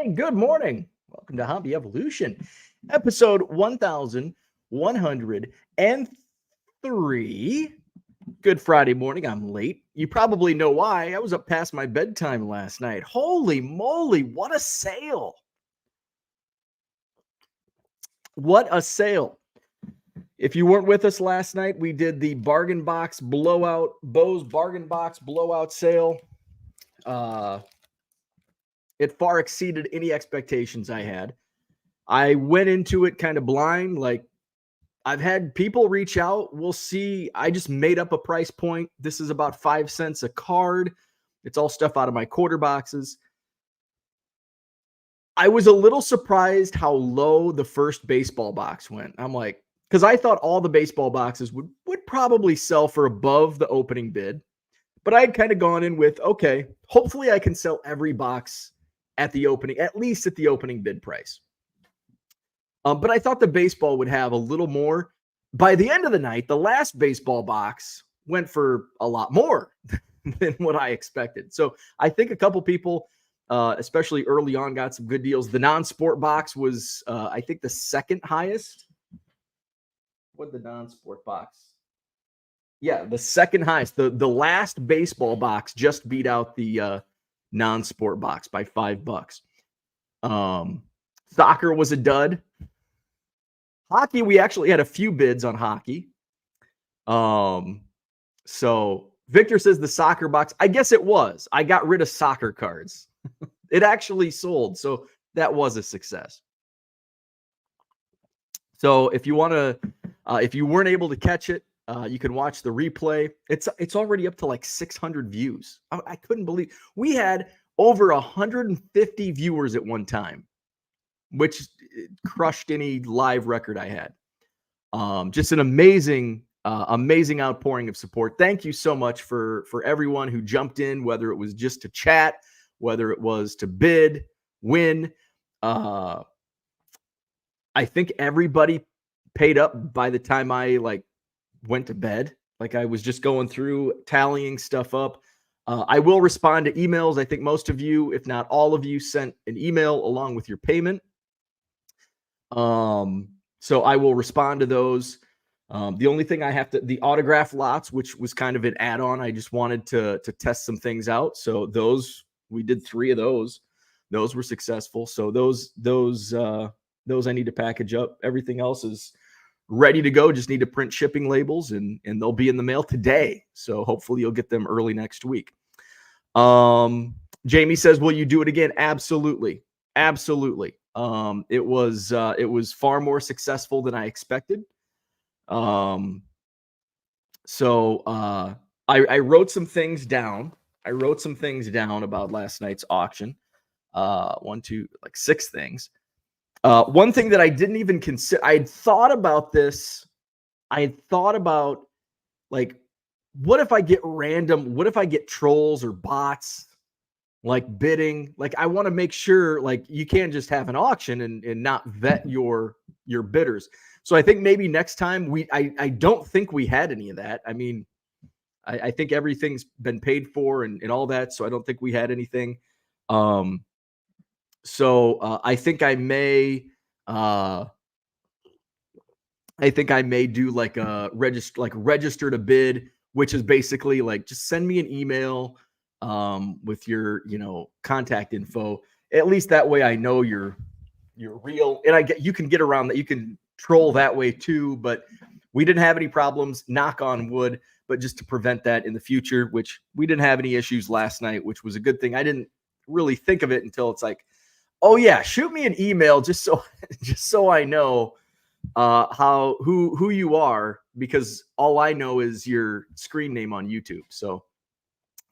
Hey, good morning. Welcome to Hobby Evolution, episode 1103. Good Friday morning. I'm late. You probably know why. I was up past my bedtime last night. Holy moly, what a sale! What a sale. If you weren't with us last night, we did the bargain box blowout, Bose bargain box blowout sale. It far exceeded any expectations I had. I went into it kind of blind. Like, I've had people reach out. We'll see. I just made up a price point. This is about 5 cents a card. It's all stuff out of my quarter boxes. I was a little surprised how low the first baseball box went. I'm like, because I thought all the baseball boxes would probably sell for above the opening bid. But I had kind of gone in with, okay, hopefully I can sell every box at the opening, at least at the opening bid price. But I thought the baseball would have a little more. By the end of the night, the last baseball box went for a lot more than what I expected. So I think a couple people, especially early on, got some good deals. The non-sport box was, I think, the second highest. What the non-sport box? Yeah, the second highest. The last baseball box just beat out the non-sport box by $5. Soccer was a dud. Hockey, we actually had a few bids on hockey. So Victor says the soccer box. I guess it was. I got rid of soccer cards. It actually sold, so that was a success. So if you want to, if you weren't able to catch it, you can watch the replay. It's already up to like 600 views. I couldn't believe we had over 150 viewers at one time, which crushed any live record I had. Just an amazing outpouring of support. Thank you so much for everyone who jumped in, whether it was just to chat, whether it was to bid, win. I think everybody paid up by the time I went to bed. Like, I was just going through tallying stuff up. I will respond to emails. I think most of you, if not all of you, sent an email along with your payment. So I will respond to those. The only thing I have to, the autograph lots, which was kind of an add-on. I just wanted to test some things out. So those, we did 3 of those. Those were successful. So those I need to package up. Everything else is ready to go. Just need to print shipping labels and they'll be in the mail today. So hopefully you'll get them early next week. Jamie says, will you do it again? Absolutely. Absolutely. It was far more successful than I expected. So I wrote some things down. I wrote some things down about last night's auction. 6 things. One thing that I didn't even consider, I had thought about this. I had thought about, like, what if I get trolls or bots like bidding? Like, I want to make sure, like, you can't just have an auction and not vet your bidders. So I think maybe next time I don't think we had any of that. I mean, I think everything's been paid for and all that. So I don't think we had anything. So I think I may do like a register to bid, which is basically like, just send me an email with your, contact info. At least that way I know you're real. And you can get around that. You can troll that way too, but we didn't have any problems, knock on wood, but just to prevent that in the future, which we didn't have any issues last night, which was a good thing. I didn't really think of it until it's like, oh yeah, shoot me an email just so I know who you are, because all I know is your screen name on YouTube. So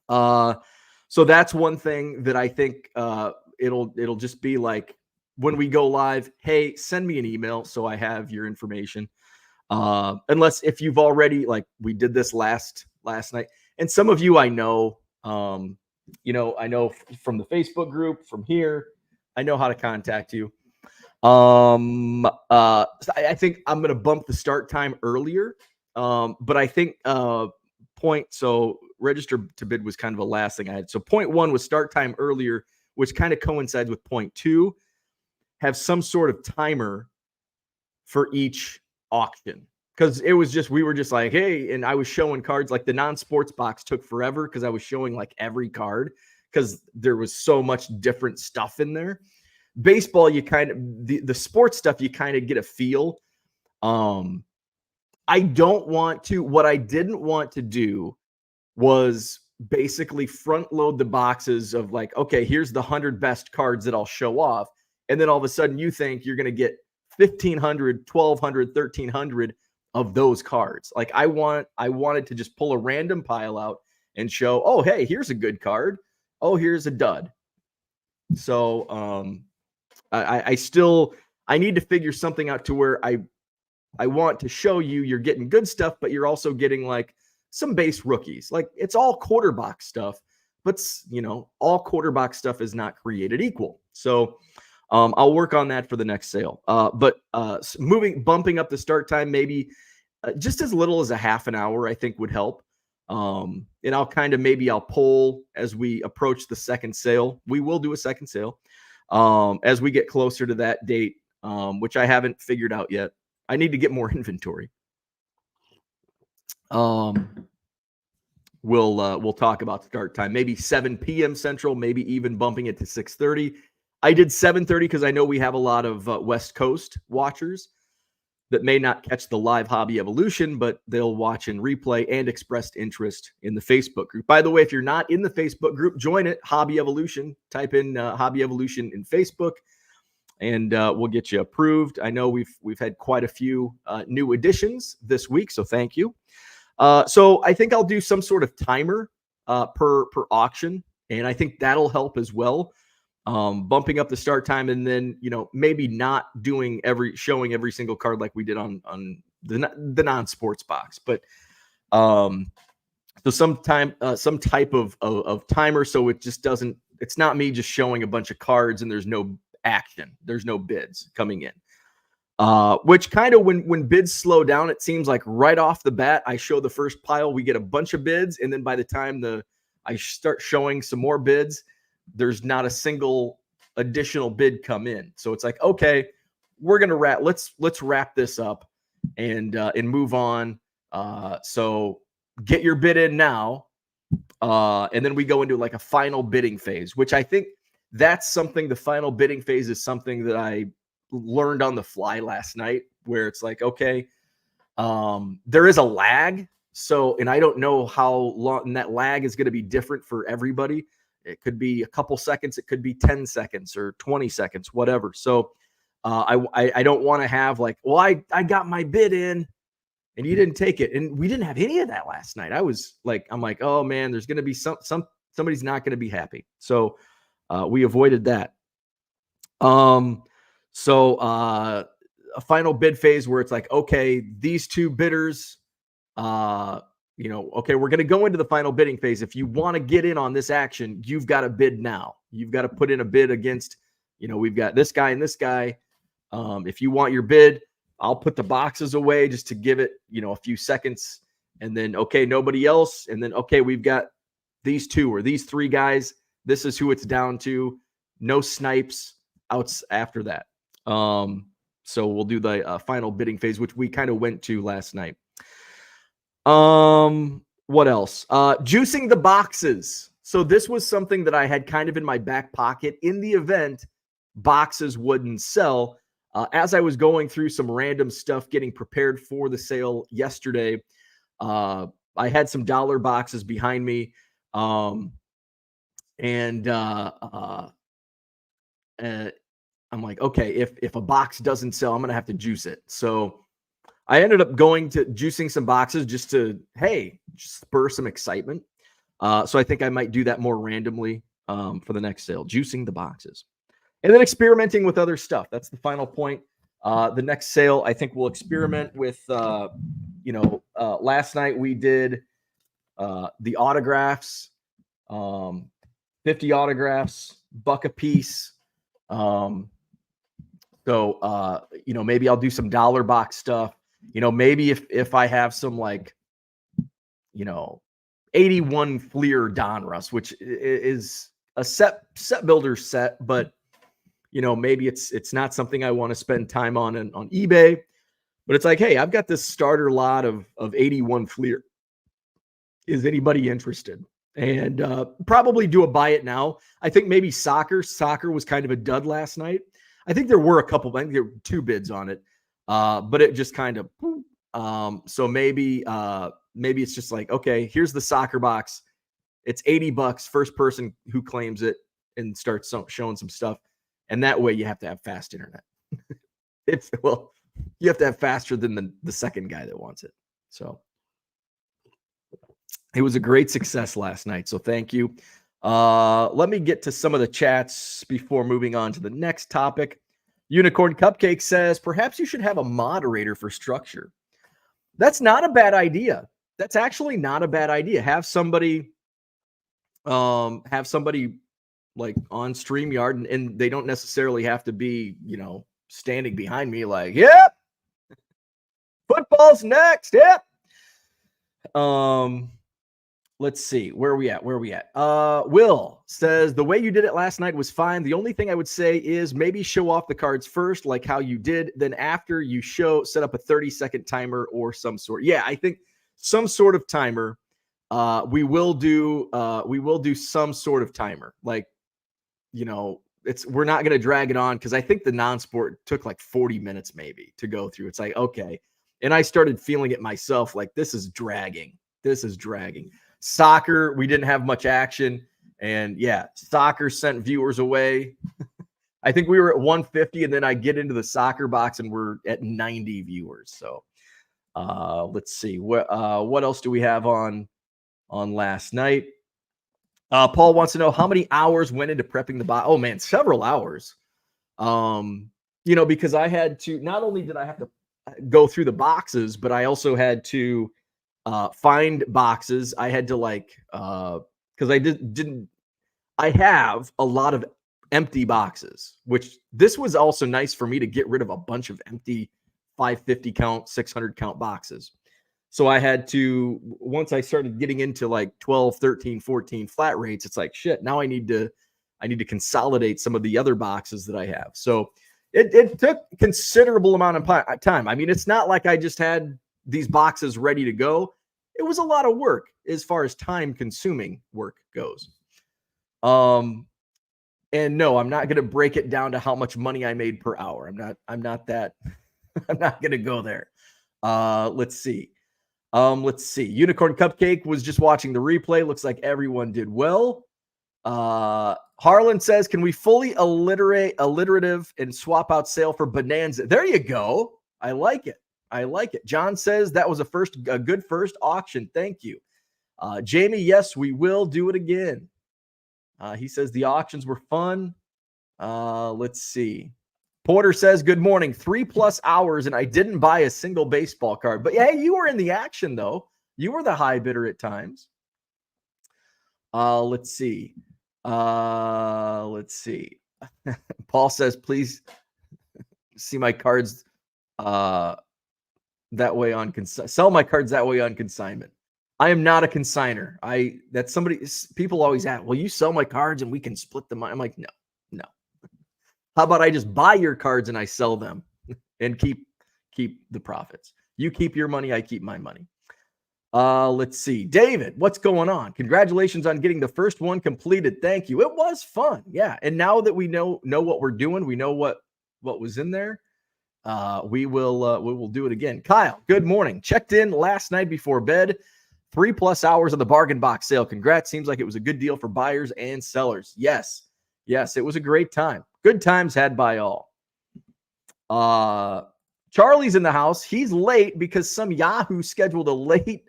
that's one thing that I think it'll just be like, when we go live, hey, send me an email so I have your information. Unless if you've already, like, we did this last night, and some of you I know, I know from the Facebook group, from here, I know how to contact you. I think I'm going to bump the start time earlier. But I think register to bid was kind of the last thing I had. So point 1 was start time earlier which kind of coincides with point 2, have some sort of timer for each auction. Because it was just, we were just like, hey, and I was showing cards, like the non-sports box took forever because I was showing like every card because there was so much different stuff in there. Baseball, you kind of, the sports stuff, you kind of get a feel. I don't want to, what I didn't want to do was basically front load the boxes of like, okay, here's the 100 best cards that I'll show off. And then all of a sudden you think you're going to get 1,500, 1,200, 1,300 of those cards. Like I wanted to just pull a random pile out and show, oh, hey, here's a good card. Oh, here's a dud. So I need to figure something out to where I want to show you're getting good stuff, but you're also getting like some base rookies. Like it's all quarter box stuff, but all quarter box stuff is not created equal. So I'll work on that for the next sale. But bumping up the start time, maybe just as little as a half an hour, I think would help. And I'll poll as we approach the second sale. We will do a second sale as we get closer to that date, which I haven't figured out yet. I need to get more inventory. We'll talk about start time, maybe 7 p.m. Central, maybe even bumping it to 6:30. I did 7:30 because I know we have a lot of West Coast watchers that may not catch the live Hobby Evolution, but they'll watch in replay and expressed interest in the Facebook group. By the way, if you're not in the Facebook group, join it, Hobby Evolution. Type in Hobby Evolution in Facebook, and we'll get you approved. I know we've had quite a few new additions this week, so thank you. So I think I'll do some sort of timer per auction, and I think that'll help as well. Bumping up the start time, and then maybe not showing every single card like we did on the non-sports box, but so some type of timer, so it just doesn't, it's not me just showing a bunch of cards and there's no action, there's no bids coming in. Which kind of when bids slow down, it seems like right off the bat, I show the first pile, we get a bunch of bids, and then by the time I start showing some more bids, there's not a single additional bid come in. So it's like, okay, we're gonna let's wrap this up and move on. So get your bid in now, and then we go into like a final bidding phase, which I think that's something. The final bidding phase is something that I learned on the fly last night, where it's like, okay, there is a lag. So, and I don't know how long, and that lag is going to be different for everybody. It could be a couple seconds, it could be 10 seconds or 20 seconds, whatever. So I don't want to have like, well, I got my bid in and you didn't take it. And we didn't have any of that last night. I'm like, oh man, there's going to be somebody's not going to be happy. So we avoided that. So a final bid phase where it's like, okay, these two bidders, okay, we're going to go into the final bidding phase. If you want to get in on this action, you've got to bid now. You've got to put in a bid against, we've got this guy and this guy. If you want your bid, I'll put the boxes away just to give it, a few seconds. And then, okay, nobody else. And then, okay, we've got these two or these three guys. This is who it's down to. No snipes outs after that. So we'll do the final bidding phase, which we kind of went to last night. What else? Juicing the boxes. So this was something that I had kind of in my back pocket in the event boxes wouldn't sell. As I was going through some random stuff, getting prepared for the sale yesterday, I had some dollar boxes behind me. And I'm like, okay, if a box doesn't sell, I'm going to have to juice it. So I ended up going to juicing some boxes just to, just spur some excitement. So I think I might do that more randomly for the next sale, juicing the boxes. And then experimenting with other stuff. That's the final point. The next sale, I think we'll experiment with, last night we did the autographs, 50 autographs, $1 a piece. So maybe I'll do some dollar box stuff. Maybe if I have some 81 Fleer Donruss, which is set builder set, but maybe it's not something I want to spend time on eBay. But it's like, hey, I've got this starter lot of 81 Fleer. Is anybody interested? And probably do a buy it now. I think maybe soccer was kind of a dud last night. I think there were I think there were 2 bids on it, but it just kind of. So maybe it's just like, okay, here's the soccer box. It's $80. First person who claims it and starts showing some stuff, and that way you have to have fast internet. You have to have faster than the second guy that wants it. So. It was a great success last night, so thank you. Let me get to some of the chats before moving on to the next topic. Unicorn Cupcake says, perhaps you should have a moderator for structure. That's not a bad idea. That's actually not a bad idea. Have somebody like on StreamYard, and they don't necessarily have to be, standing behind me like, yep, football's next, yep. Let's see. Where are we at? Will says, the way you did it last night was fine. The only thing I would say is maybe show off the cards first, like how you did. Then after you set up a 30-second timer or some sort. Yeah, I think some sort of timer. We will do some sort of timer. Like, we're not going to drag it on because I think the non-sport took like 40 minutes maybe to go through. It's like, okay. And I started feeling it myself. Like, this is dragging. Soccer, we didn't have much action. And yeah, soccer sent viewers away. I think we were at 150, and then I get into the soccer box and we're at 90 viewers. So let's see. What else do we have on last night? Paul wants to know how many hours went into prepping the box. Oh man, several hours. Because I had to, not only did I have to go through the boxes, but I also had to find boxes. I had to because I have a lot of empty boxes, which this was also nice for me to get rid of a bunch of empty 550 count, 600 count boxes. So I had to, once I started getting into like 12, 13, 14 flat rates, it's like, shit, now I need to consolidate some of the other boxes that I have. So it took considerable amount of time. I mean, it's not like I just had these boxes ready to go. It was a lot of work as far as time consuming work goes. And no, I'm not going to break it down to how much money I made per hour. I'm not that, I'm not going to go there. Let's see. Unicorn Cupcake was just watching the replay. Looks like everyone did well. Harlan says, can we fully alliterative and swap out sale for Bonanza? There you go. I like it. John says that was a good first auction. Thank you. Jamie, yes, we will do it again. He says the auctions were fun. Let's see. Porter says, good morning. 3+ hours and I didn't buy a single baseball card. But hey, you were in the action though. You were the high bidder at times. Let's see. Paul says, please see my cards that way on sell my cards that way on consignment. I am not a consigner. People always ask, well, you sell my cards and we can split them. I'm like, no. How about I just buy your cards and I sell them and keep the profits? You keep your money, I keep my money. Let's see. David, what's going on? Congratulations on getting the first one completed. Thank you. It was fun. Yeah. And now that we know what we're doing, we know what was in there. We will do it again. Kyle, good morning. Checked in last night before bed. 3+ hours of the bargain box sale. Congrats. Seems like it was a good deal for buyers and sellers. Yes, it was a great time. Good times had by all. Charlie's in the house. He's late because some Yahoo scheduled a late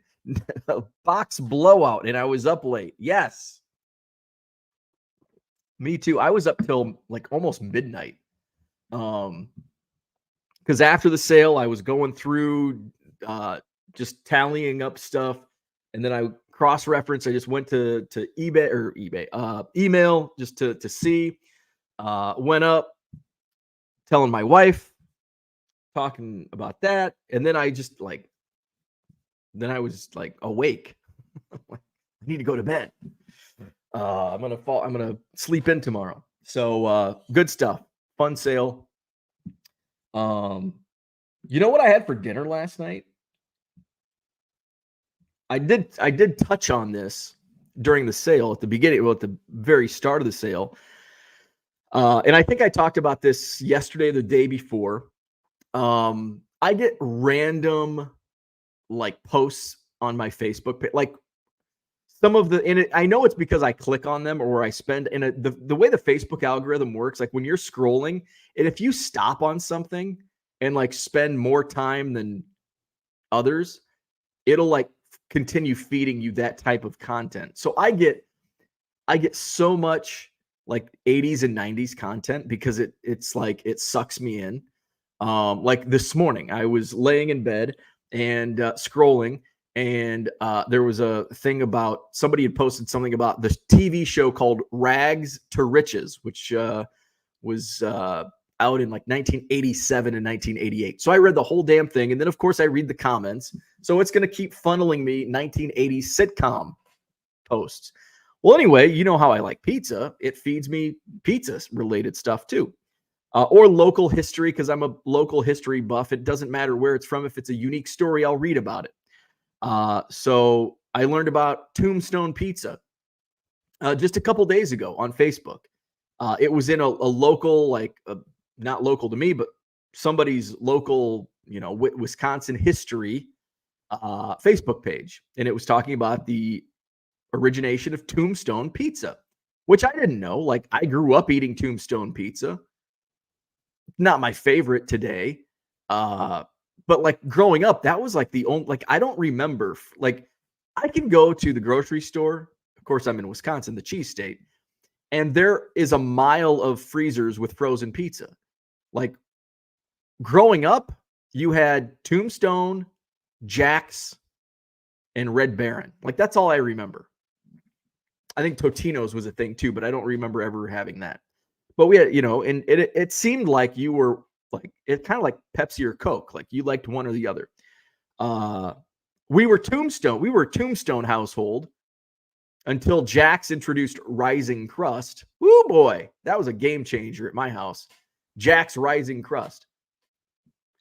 box blowout and I was up late. Yes. Me too. I was up till like almost midnight. Because after the sale, I was going through just tallying up stuff. And then I cross-reference. I just went to email just to see. Went up, telling my wife, talking about that. And then I was like awake. I need to go to bed. I'm gonna sleep in tomorrow. So good stuff. Fun sale. Um, you know what I had for dinner last night? I did touch on this during the sale at the beginning, well, at the very start of the sale. And I think I talked about this yesterday, the day before. I get random like posts on my Facebook page, like some of the in it. I know it's because I click on them or I spend in the way the Facebook algorithm works. Like when you're scrolling, and if you stop on something and like spend more time than others, it'll like continue feeding you that type of content. So I get so much like 80s and 90s content because it's like it sucks me in. Like this morning, I was laying in bed and scrolling, and there was a thing about somebody had posted something about this TV show called Rags to Riches, which was out in like 1987 and 1988. So I read the whole damn thing, and then of course I read the comments. So it's going to keep funneling me 1980s sitcom posts. Well, anyway, you know how I like pizza. It feeds me pizza related stuff too. Or local history, because I'm a local history buff. It doesn't matter where it's from. If it's a unique story, I'll read about it. So I learned about Tombstone Pizza just a couple days ago on Facebook. It was in a local, like not local to me, but somebody's local, Wisconsin history Facebook page. And it was talking about the origination of Tombstone Pizza, which I didn't know. Like I grew up eating Tombstone Pizza. Not my favorite today. But like growing up, that was like the only, like, I don't remember, like I can go to the grocery store. Of course, I'm in Wisconsin, the cheese state, and there is a mile of freezers with frozen pizza. Like growing up, you had Tombstone, Jack's, and Red Baron. Like that's all I remember. I think Totino's was a thing too, but I don't remember ever having that. But we had, and it seemed like you were like, it kind of like Pepsi or Coke, like you liked one or the other. We were a Tombstone household until Jack's introduced Rising Crust. Woo boy, that was a game changer at my house. Jack's Rising Crust.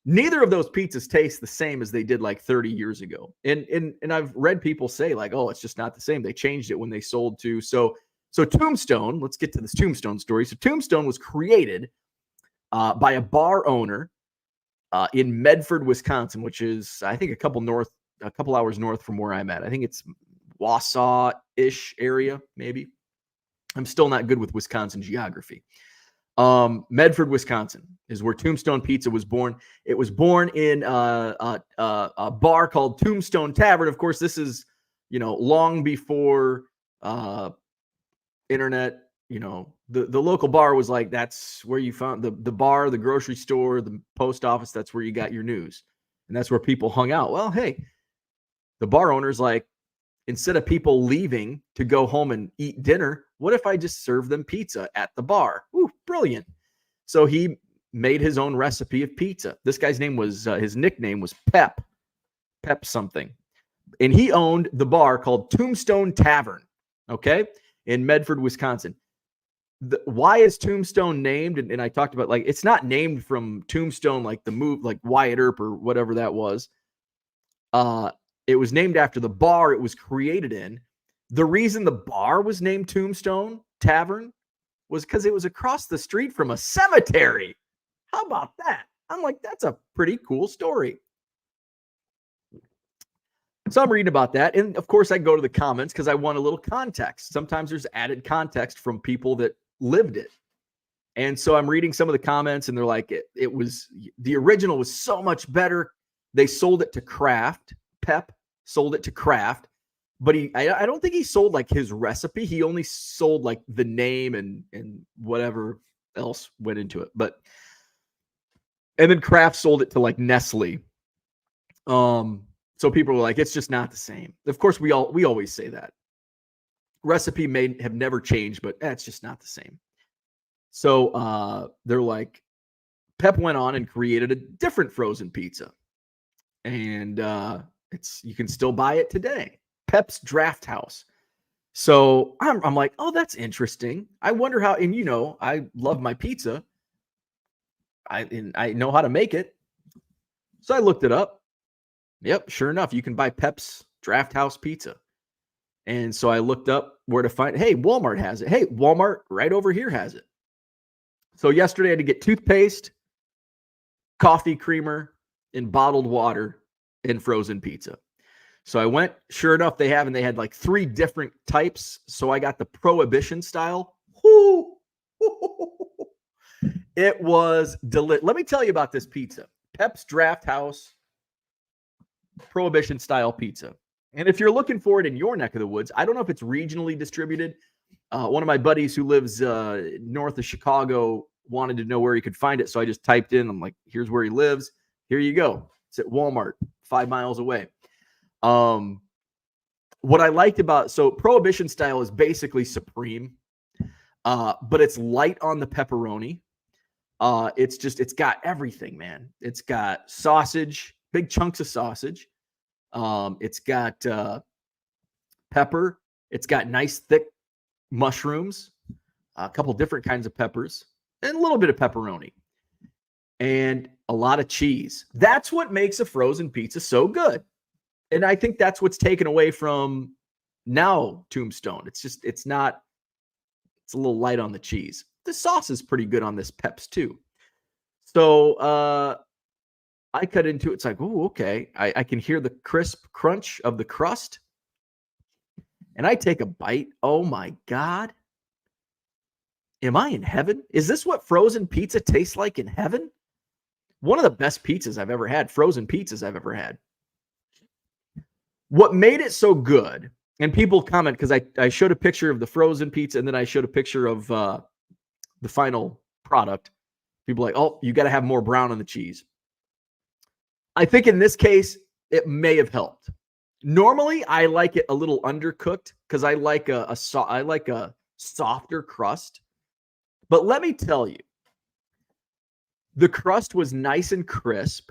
Neither of those pizzas taste the same as they did like 30 years ago. And I've read people say like, oh, it's just not the same. They changed it when they sold to so Tombstone, let's get to this Tombstone story. So Tombstone was created by a bar owner in Medford, Wisconsin, which is, I think, a couple hours north from where I'm at. I think it's Wausau-ish area, maybe. I'm still not good with Wisconsin geography. Medford, Wisconsin is where Tombstone Pizza was born. It was born in a bar called Tombstone Tavern. Of course, this is, long before internet. The local bar was like, that's where you found the bar, the grocery store, the post office. That's where you got your news, and that's where people hung out. Well, hey, the bar owner's like, instead of people leaving to go home and eat dinner, what if I just serve them pizza at the bar? Ooh, brilliant. So he made his own recipe of pizza. This guy's name was, his nickname was Pep something. And he owned the bar called Tombstone Tavern, okay, in Medford, Wisconsin. Why is Tombstone named? And I talked about, like, it's not named from Tombstone, like the move, like Wyatt Earp or whatever that was. It was named after the bar it was created in. The reason the bar was named Tombstone Tavern was because it was across the street from a cemetery. How about that? I'm like, that's a pretty cool story. So I'm reading about that. And of course, I go to the comments because I want a little context. Sometimes there's added context from people that lived it. And so I'm reading some of the comments, and they're like, it was, the original was so much better. They sold it to Kraft. Pep sold it to Kraft, but I don't think he sold like his recipe. He only sold like the name and whatever else went into it. And then Kraft sold it to like Nestle. So people were like, it's just not the same. Of course, we always say that. Recipe may have never changed, but it's just not the same. So they're like, Pep went on and created a different frozen pizza. And you can still buy it today. Pep's Draft House. So I'm like, oh, that's interesting. I wonder how, and I love my pizza. I know how to make it. So I looked it up. Yep, sure enough, you can buy Pep's Draft House Pizza. And so I looked up where to find. Hey, Walmart has it. Hey, Walmart right over here has it. So yesterday I had to get toothpaste, coffee creamer, and bottled water and frozen pizza. So I went, sure enough, they had like 3 different types. So I got the Prohibition style. Woo! It was delicious. Let me tell you about this pizza. Pep's Draft House Prohibition style pizza. And if you're looking for it in your neck of the woods, I don't know if it's regionally distributed. One of my buddies who lives north of Chicago wanted to know where he could find it. So I just typed in, I'm like, here's where he lives. Here you go. It's at Walmart, 5 miles away. What I liked about, so Prohibition style is basically Supreme, but it's light on the pepperoni. It's got everything, man. It's got sausage, big chunks of sausage. It's got pepper. It's got nice thick mushrooms, a couple different kinds of peppers, and a little bit of pepperoni, and a lot of cheese. That's what makes a frozen pizza so good. And I think that's what's taken away from now Tombstone. It's a little light on the cheese. The sauce is pretty good on this Peps too. So I cut into it. It's like, oh, okay. I can hear the crisp crunch of the crust. And I take a bite. Oh my God. Am I in heaven? Is this what frozen pizza tastes like in heaven? One of the best pizzas I've ever had, frozen pizzas I've ever had. What made it so good, and people comment because I showed a picture of the frozen pizza and then I showed a picture of the final product. People are like, oh, you got to have more brown on the cheese. I think in this case, it may have helped. Normally, I like it a little undercooked because I like a softer crust. But let me tell you, the crust was nice and crisp.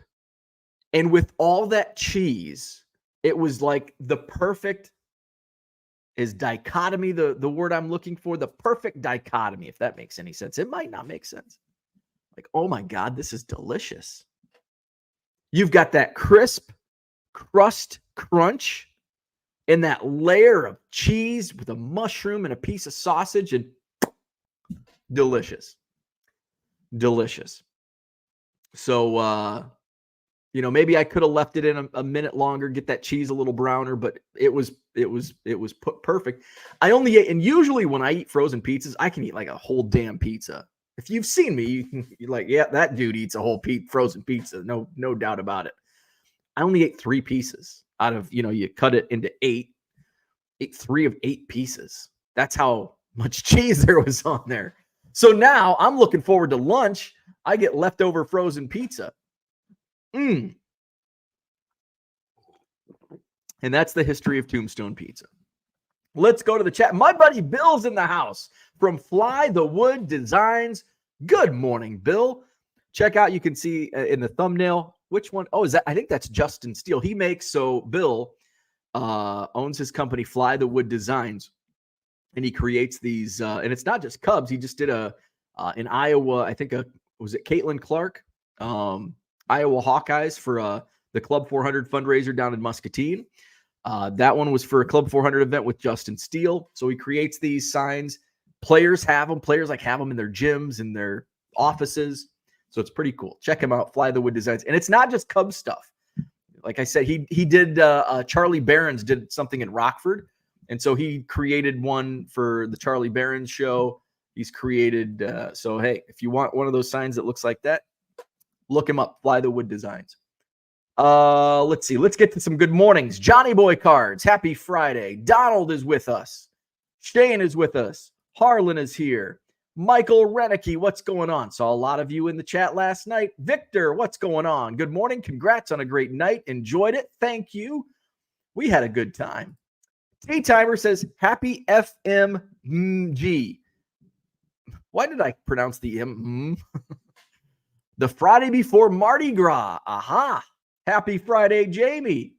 And with all that cheese, it was like the perfect, is dichotomy the word I'm looking for? The perfect dichotomy, if that makes any sense. It might not make sense. Like, oh my God, this is delicious. You've got that crisp crust crunch and that layer of cheese with a mushroom and a piece of sausage, and delicious. Delicious. So, maybe I could have left it in a minute longer, get that cheese a little browner, but it was put perfect. I only ate, and usually when I eat frozen pizzas, I can eat like a whole damn pizza. If you've seen me, you're like, yeah, that dude eats a whole frozen pizza. No doubt about it. I only ate 3 pieces out of, you cut it into 8. Ate 3 of 8 pieces. That's how much cheese there was on there. So now I'm looking forward to lunch. I get leftover frozen pizza. And that's the history of Tombstone Pizza. Let's go to the chat. My buddy Bill's in the house from Fly the Wood Designs. Good morning, Bill. Check out, you can see in the thumbnail, which one? Oh, I think that's Justin Steele. He makes, so Bill owns his company, Fly the Wood Designs, and he creates these, and it's not just Cubs. He just did in Iowa, I think, was it Caitlin Clark? Iowa Hawkeyes for the Club 400 fundraiser down in Muscatine. That one was for a Club 400 event with Justin Steele. So he creates these signs. Players have them. Players have them in their gyms, in their offices. So it's pretty cool. Check him out, Fly the Wood Designs. And it's not just Cubs stuff. Like I said, he did, Charlie Barons did something in Rockford. And so he created one for the Charlie Barons show. He's created, so hey, if you want one of those signs that looks like that, look him up, Fly the Wood Designs. Let's see. Let's get to some good mornings. Johnny Boy Cards, happy Friday. Donald is with us. Shane is with us. Harlan is here. Michael Renicky, what's going on? Saw a lot of you in the chat last night. Victor, what's going on? Good morning. Congrats on a great night. Enjoyed it. Thank you. We had a good time. T-Timer says, happy FMG. Why did I pronounce the M? The Friday before Mardi Gras. Aha. Happy Friday, Jamie.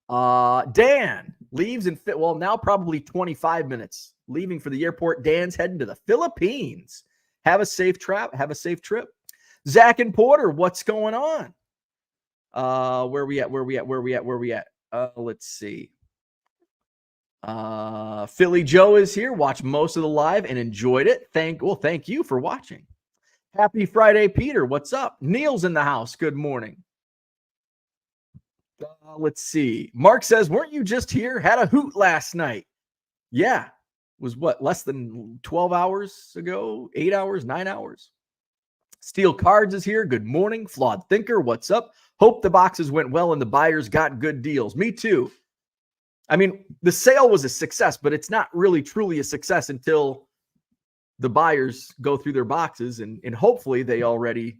Dan. leaves in fit. Well, now probably 25 minutes leaving for the airport. Dan's heading to the Philippines. Have a safe trip. Have a safe trip. Zach and Porter, what's going on? Where we at? Let's see. Philly Joe is here. Watched most of the live and enjoyed it. Thank you for watching. Happy Friday, Peter. What's up? Neil's in the house. Good morning. Let's see. Mark says, weren't you just here? Had a hoot last night. Yeah. Was what? Less than 12 hours ago? 8 hours? 9 hours? Steel Cards is here. Good morning. Flawed Thinker. What's up? Hope the boxes went well and the buyers got good deals. Me too. I mean, the sale was a success, but it's not really truly a success until the buyers go through their boxes and hopefully they already,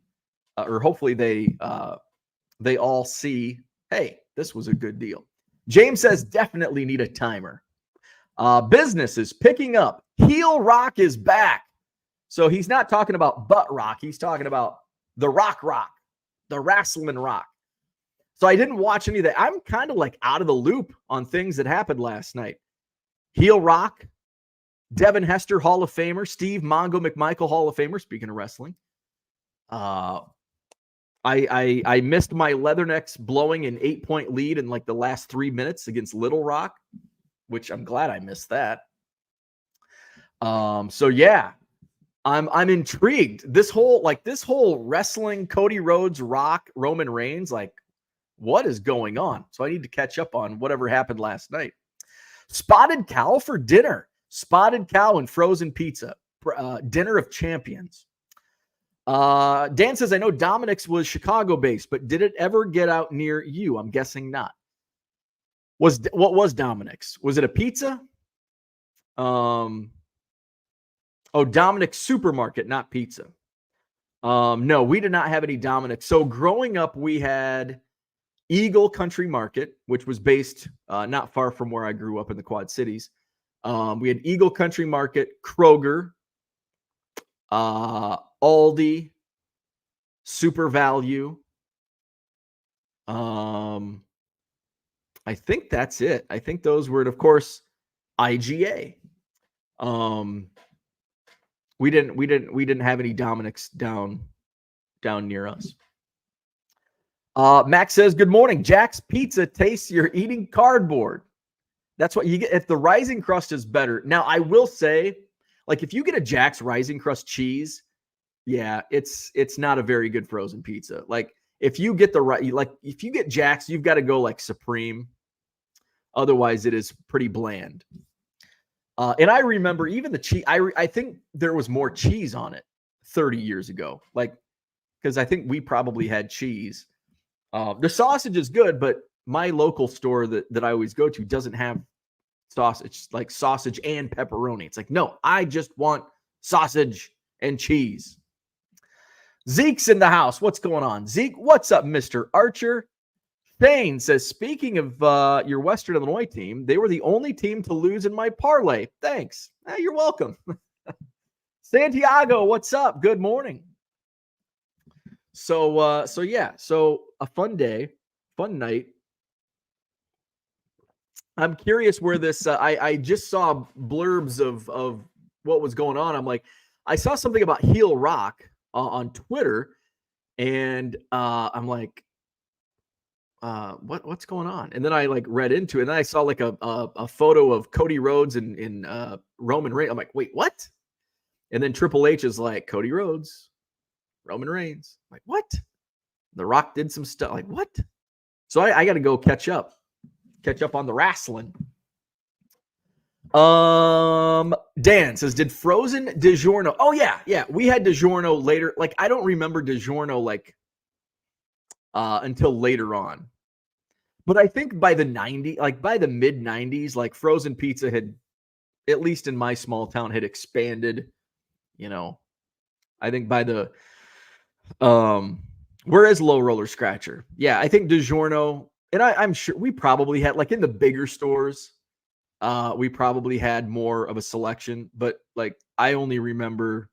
or hopefully they all see, hey, this was a good deal. James says definitely need a timer. Business is picking up. Heel Rock is back. So he's not talking about butt rock. He's talking about the rock, the wrestling rock. So I didn't watch any of that. I'm kind of like out of the loop on things that happened last night. Heel Rock, Devin Hester, Hall of Famer, Steve Mongo McMichael, Hall of Famer, speaking of wrestling. I missed my Leathernecks blowing an 8-point lead in like the last 3 minutes against Little Rock, which I'm glad I missed that. So yeah, I'm intrigued. This whole wrestling, Cody Rhodes, Rock, Roman Reigns, like what is going on? So I need to catch up on whatever happened last night. Spotted cow for dinner. Spotted cow and frozen pizza. Dinner of champions. Dan says, I know Dominic's was Chicago-based, but did it ever get out near you? I'm guessing not. What was Dominic's? Was it a pizza? Dominic's Supermarket, not pizza. No, we did not have any Dominic's. So growing up, we had Eagle Country Market, which was based not far from where I grew up in the Quad Cities. We had Eagle Country Market, Kroger, Aldi, Super Value. I think that's it. I think those were, and of course, IGA. We didn't have any Dominic's down near us. Max says, good morning. Jack's Pizza tastes you're eating cardboard. That's what you get. If the rising crust is better. Now, I will say, like, if you get a Jack's rising crust cheese, yeah, it's not a very good frozen pizza. Like, if you get if you get Jack's, you've got to go like Supreme. Otherwise, it is pretty bland. And I remember even the cheese. I think there was more cheese on it 30 years ago. Like, because I think we probably had cheese. The sausage is good, but my local store that I always go to doesn't have sausage, like sausage and pepperoni. It's like, no, I just want sausage and cheese. Zeke's in the house. What's going on? Zeke, what's up, Mr. Archer? Thane says, speaking of your Western Illinois team, they were the only team to lose in my parlay. Thanks. You're welcome. Santiago, what's up? Good morning. So a fun day, fun night. I'm curious where this, I just saw blurbs of what was going on. I'm like, I saw something about Heel Rock on Twitter, and I'm like, what's going on? And then I like read into it, and then I saw like a photo of Cody Rhodes and Roman Reigns. I'm like, wait, what? And then Triple H is like, Cody Rhodes, Roman Reigns. I'm like, what? The Rock did some stuff. Like, what? So I got to go catch up on the wrestling. Dan says, did Frozen DiGiorno? Oh yeah. We had DiGiorno later. Like, I don't remember DiGiorno like until later on. But I think by the mid 90s, like frozen pizza had, at least in my small town, had expanded. You know, I think by the where is Low Roller Scratcher? Yeah, I think DiGiorno, and I'm sure we probably had, like in the bigger stores, we probably had more of a selection. But like I only remember,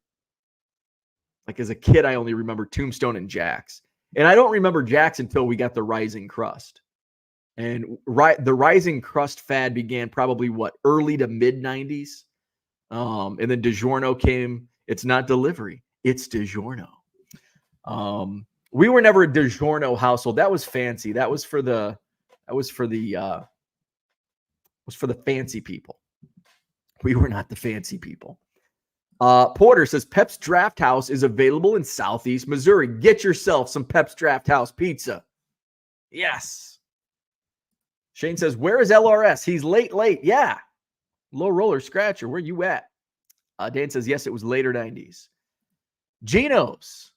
like as a kid, I only remember Tombstone and Jack's. And I don't remember Jack's until we got the rising crust. And the rising crust fad began probably early to mid 90s. And then DiGiorno came. It's not delivery, it's DiGiorno. We were never a DiGiorno household. That was fancy. That was for the fancy people. We were not the fancy people. Porter says Pep's Draft House is available in Southeast Missouri. Get yourself some Pep's Draft House pizza. Yes. Shane says, where is LRS? He's late. Yeah. Low roller scratcher. Where you at? Dan says, yes, it was later 90s. Geno's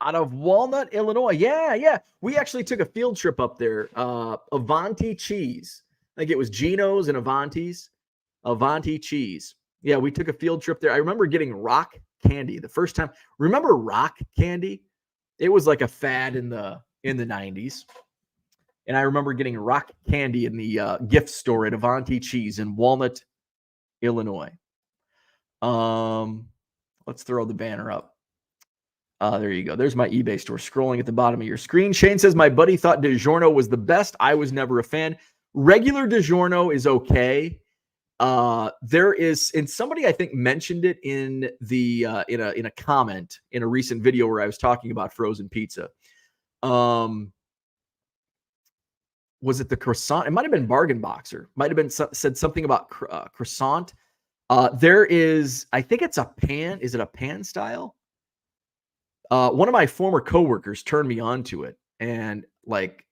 out of Walnut, Illinois. Yeah. We actually took a field trip up there. Avanti cheese. I think it was Geno's and Avanti's. Avanti cheese. Yeah, we took a field trip there. I remember getting rock candy the first time. Remember rock candy? It was like a fad in the 90s. And I remember getting rock candy in the gift store at Avanti Cheese in Walnut, Illinois. Let's throw the banner up. There you go. There's my eBay store scrolling at the bottom of your screen. Shane says, my buddy thought DiGiorno was the best. I was never a fan. Regular DiGiorno is okay. There is, and somebody I think mentioned it in the in a comment in a recent video where I was talking about frozen pizza. Was it the croissant? It might have been Bargain Boxer. Might have been said something about croissant. There is, I think it's a pan. Is it a pan style? One of my former coworkers turned me on to it, and like,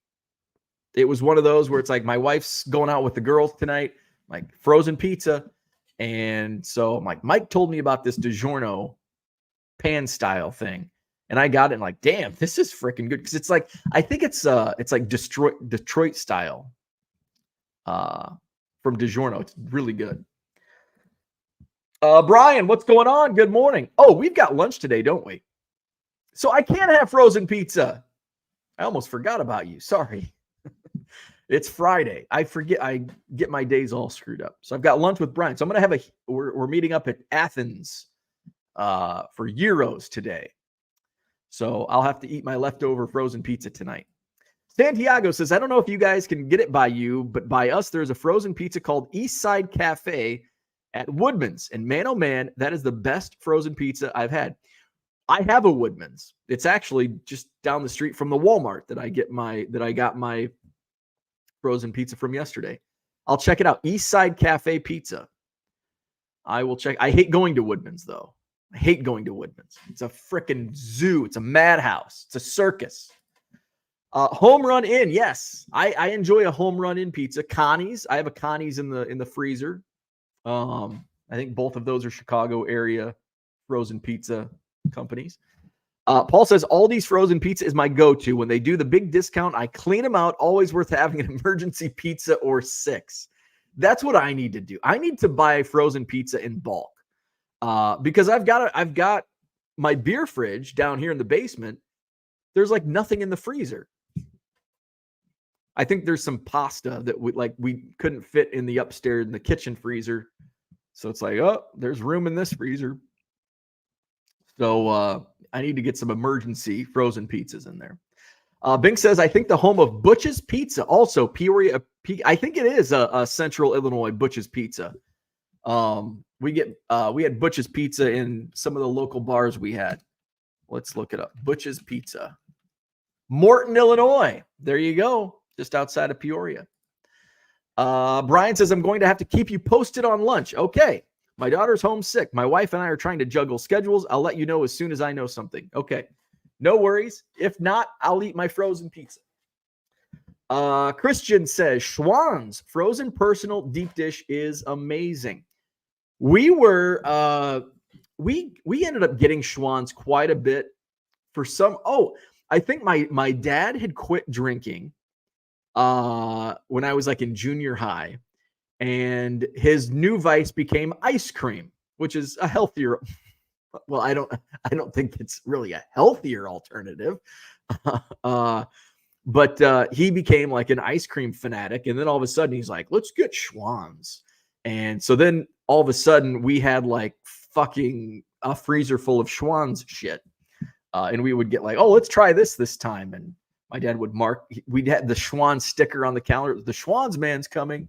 it was one of those where it's like my wife's going out with the girls tonight, like frozen pizza, and so I'm like, Mike told me about this DiGiorno pan style thing, and I got it and like, damn, this is freaking good, because it's like, I think it's like Detroit style from DiGiorno. It's really good. Brian, what's going on? Good morning. Oh, we've got lunch today, don't we? So I can't have frozen pizza. I almost forgot about you. Sorry. It's Friday. I forget. I get my days all screwed up. So I've got lunch with Brian. So I'm going to have we're meeting up at Athens for Euros today. So I'll have to eat my leftover frozen pizza tonight. Santiago says, I don't know if you guys can get it by you, but by us, there's a frozen pizza called East Side Cafe at Woodman's. And man, oh man, that is the best frozen pizza I've had. I have a Woodman's. It's actually just down the street from the Walmart that I got my frozen pizza from yesterday. I'll check it out. East Side Cafe Pizza. I will check. I hate going to Woodman's though. I hate going to Woodman's. It's a freaking zoo. It's a madhouse. It's a circus. Home Run Inn. Yes, I enjoy a Home Run Inn pizza. Connie's. I have a Connie's in the freezer. I think both of those are Chicago area frozen pizza companies. Paul says Aldi's frozen pizza is my go-to. When they do the big discount, I clean them out. Always worth having an emergency pizza or 6. That's what I need to do. I need to buy frozen pizza in bulk because I've got my beer fridge down here in the basement. There's like nothing in the freezer. I think there's some pasta that we couldn't fit in the upstairs in the kitchen freezer. So it's like, oh, there's room in this freezer. So I need to get some emergency frozen pizzas in there. Bink says, I think the home of Butch's Pizza, also Peoria. I think it is a Central Illinois Butch's Pizza. We had Butch's Pizza in some of the local bars we had. Let's look it up. Butch's Pizza. Morton, Illinois. There you go. Just outside of Peoria. Brian says, I'm going to have to keep you posted on lunch. Okay. My daughter's homesick. My wife and I are trying to juggle schedules. I'll let you know as soon as I know something. Okay. No worries. If not, I'll eat my frozen pizza. Christian says, Schwann's frozen personal deep dish is amazing. We were, we ended up getting Schwann's quite a bit for some. Oh, I think my dad had quit drinking when I was like in junior high. And his new vice became ice cream, which is a healthier. Well, I don't think it's really a healthier alternative. But he became like an ice cream fanatic. And then all of a sudden he's like, let's get Schwann's. And so then all of a sudden we had like fucking a freezer full of Schwann's shit. And we would get like, oh, let's try this time. And My dad would mark. We'd had the Schwan sticker on the calendar. The Schwan's man's coming.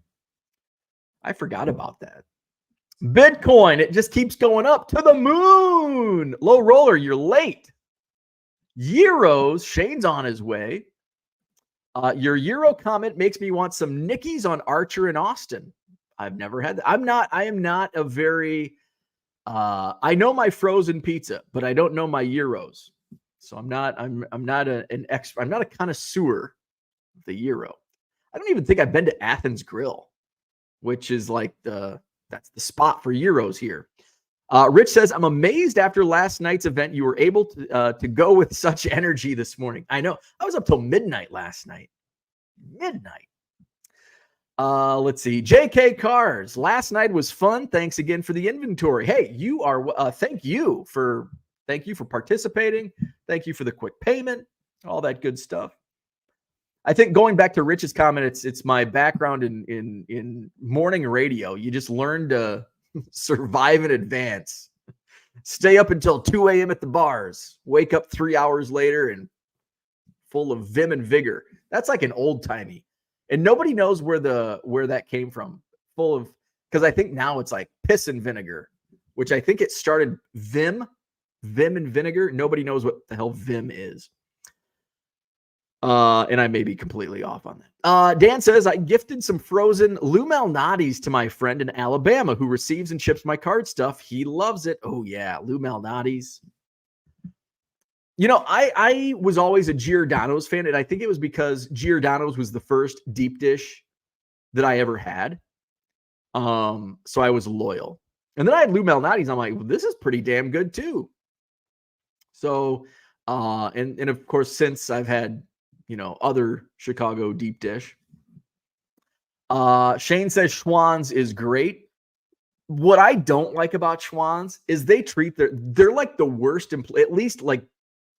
I forgot about that. Bitcoin, it just keeps going up to the moon. Low roller, you're late. Euros, Shane's on his way. Your Euro comment makes me want some Nickies on Archer in Austin. I've never had that. I am not a very, I know my frozen pizza, but I don't know my Euros. So I'm not an expert. I'm not a connoisseur of the Euro. I don't even think I've been to Athens Grill, which is like that's the spot for Euros here. Rich says, I'm amazed after last night's event you were able to go with such energy this morning. I know. I was up till midnight last night. Midnight. Let's see. JK Cars. Last night was fun. Thanks again for the inventory. Hey, you are thank you for participating. Thank you for the quick payment. All that good stuff. I think going back to Rich's comment, it's my background in morning radio. You just learn to survive in advance. Stay up until 2 a.m. at the bars. Wake up 3 hours later and full of vim and vigor. That's like an old timey. And nobody knows where that came from. Full of, because I think now it's like piss and vinegar, which I think it started vim and vinegar. Nobody knows what the hell vim is. And I may be completely off on that. Dan says, I gifted some frozen Lou Malnati's to my friend in Alabama who receives and ships my card stuff. He loves it. Oh, yeah, Lou Malnati's. You know, I was always a Giordano's fan, and I think it was because Giordano's was the first deep dish that I ever had. So I was loyal. And then I had Lou Malnati's. I'm like, well, this is pretty damn good, too. So, and of course, since I've had other Chicago deep dish. Shane says Schwan's is great. What I don't like about Schwan's is they treat they're like the worst, at least like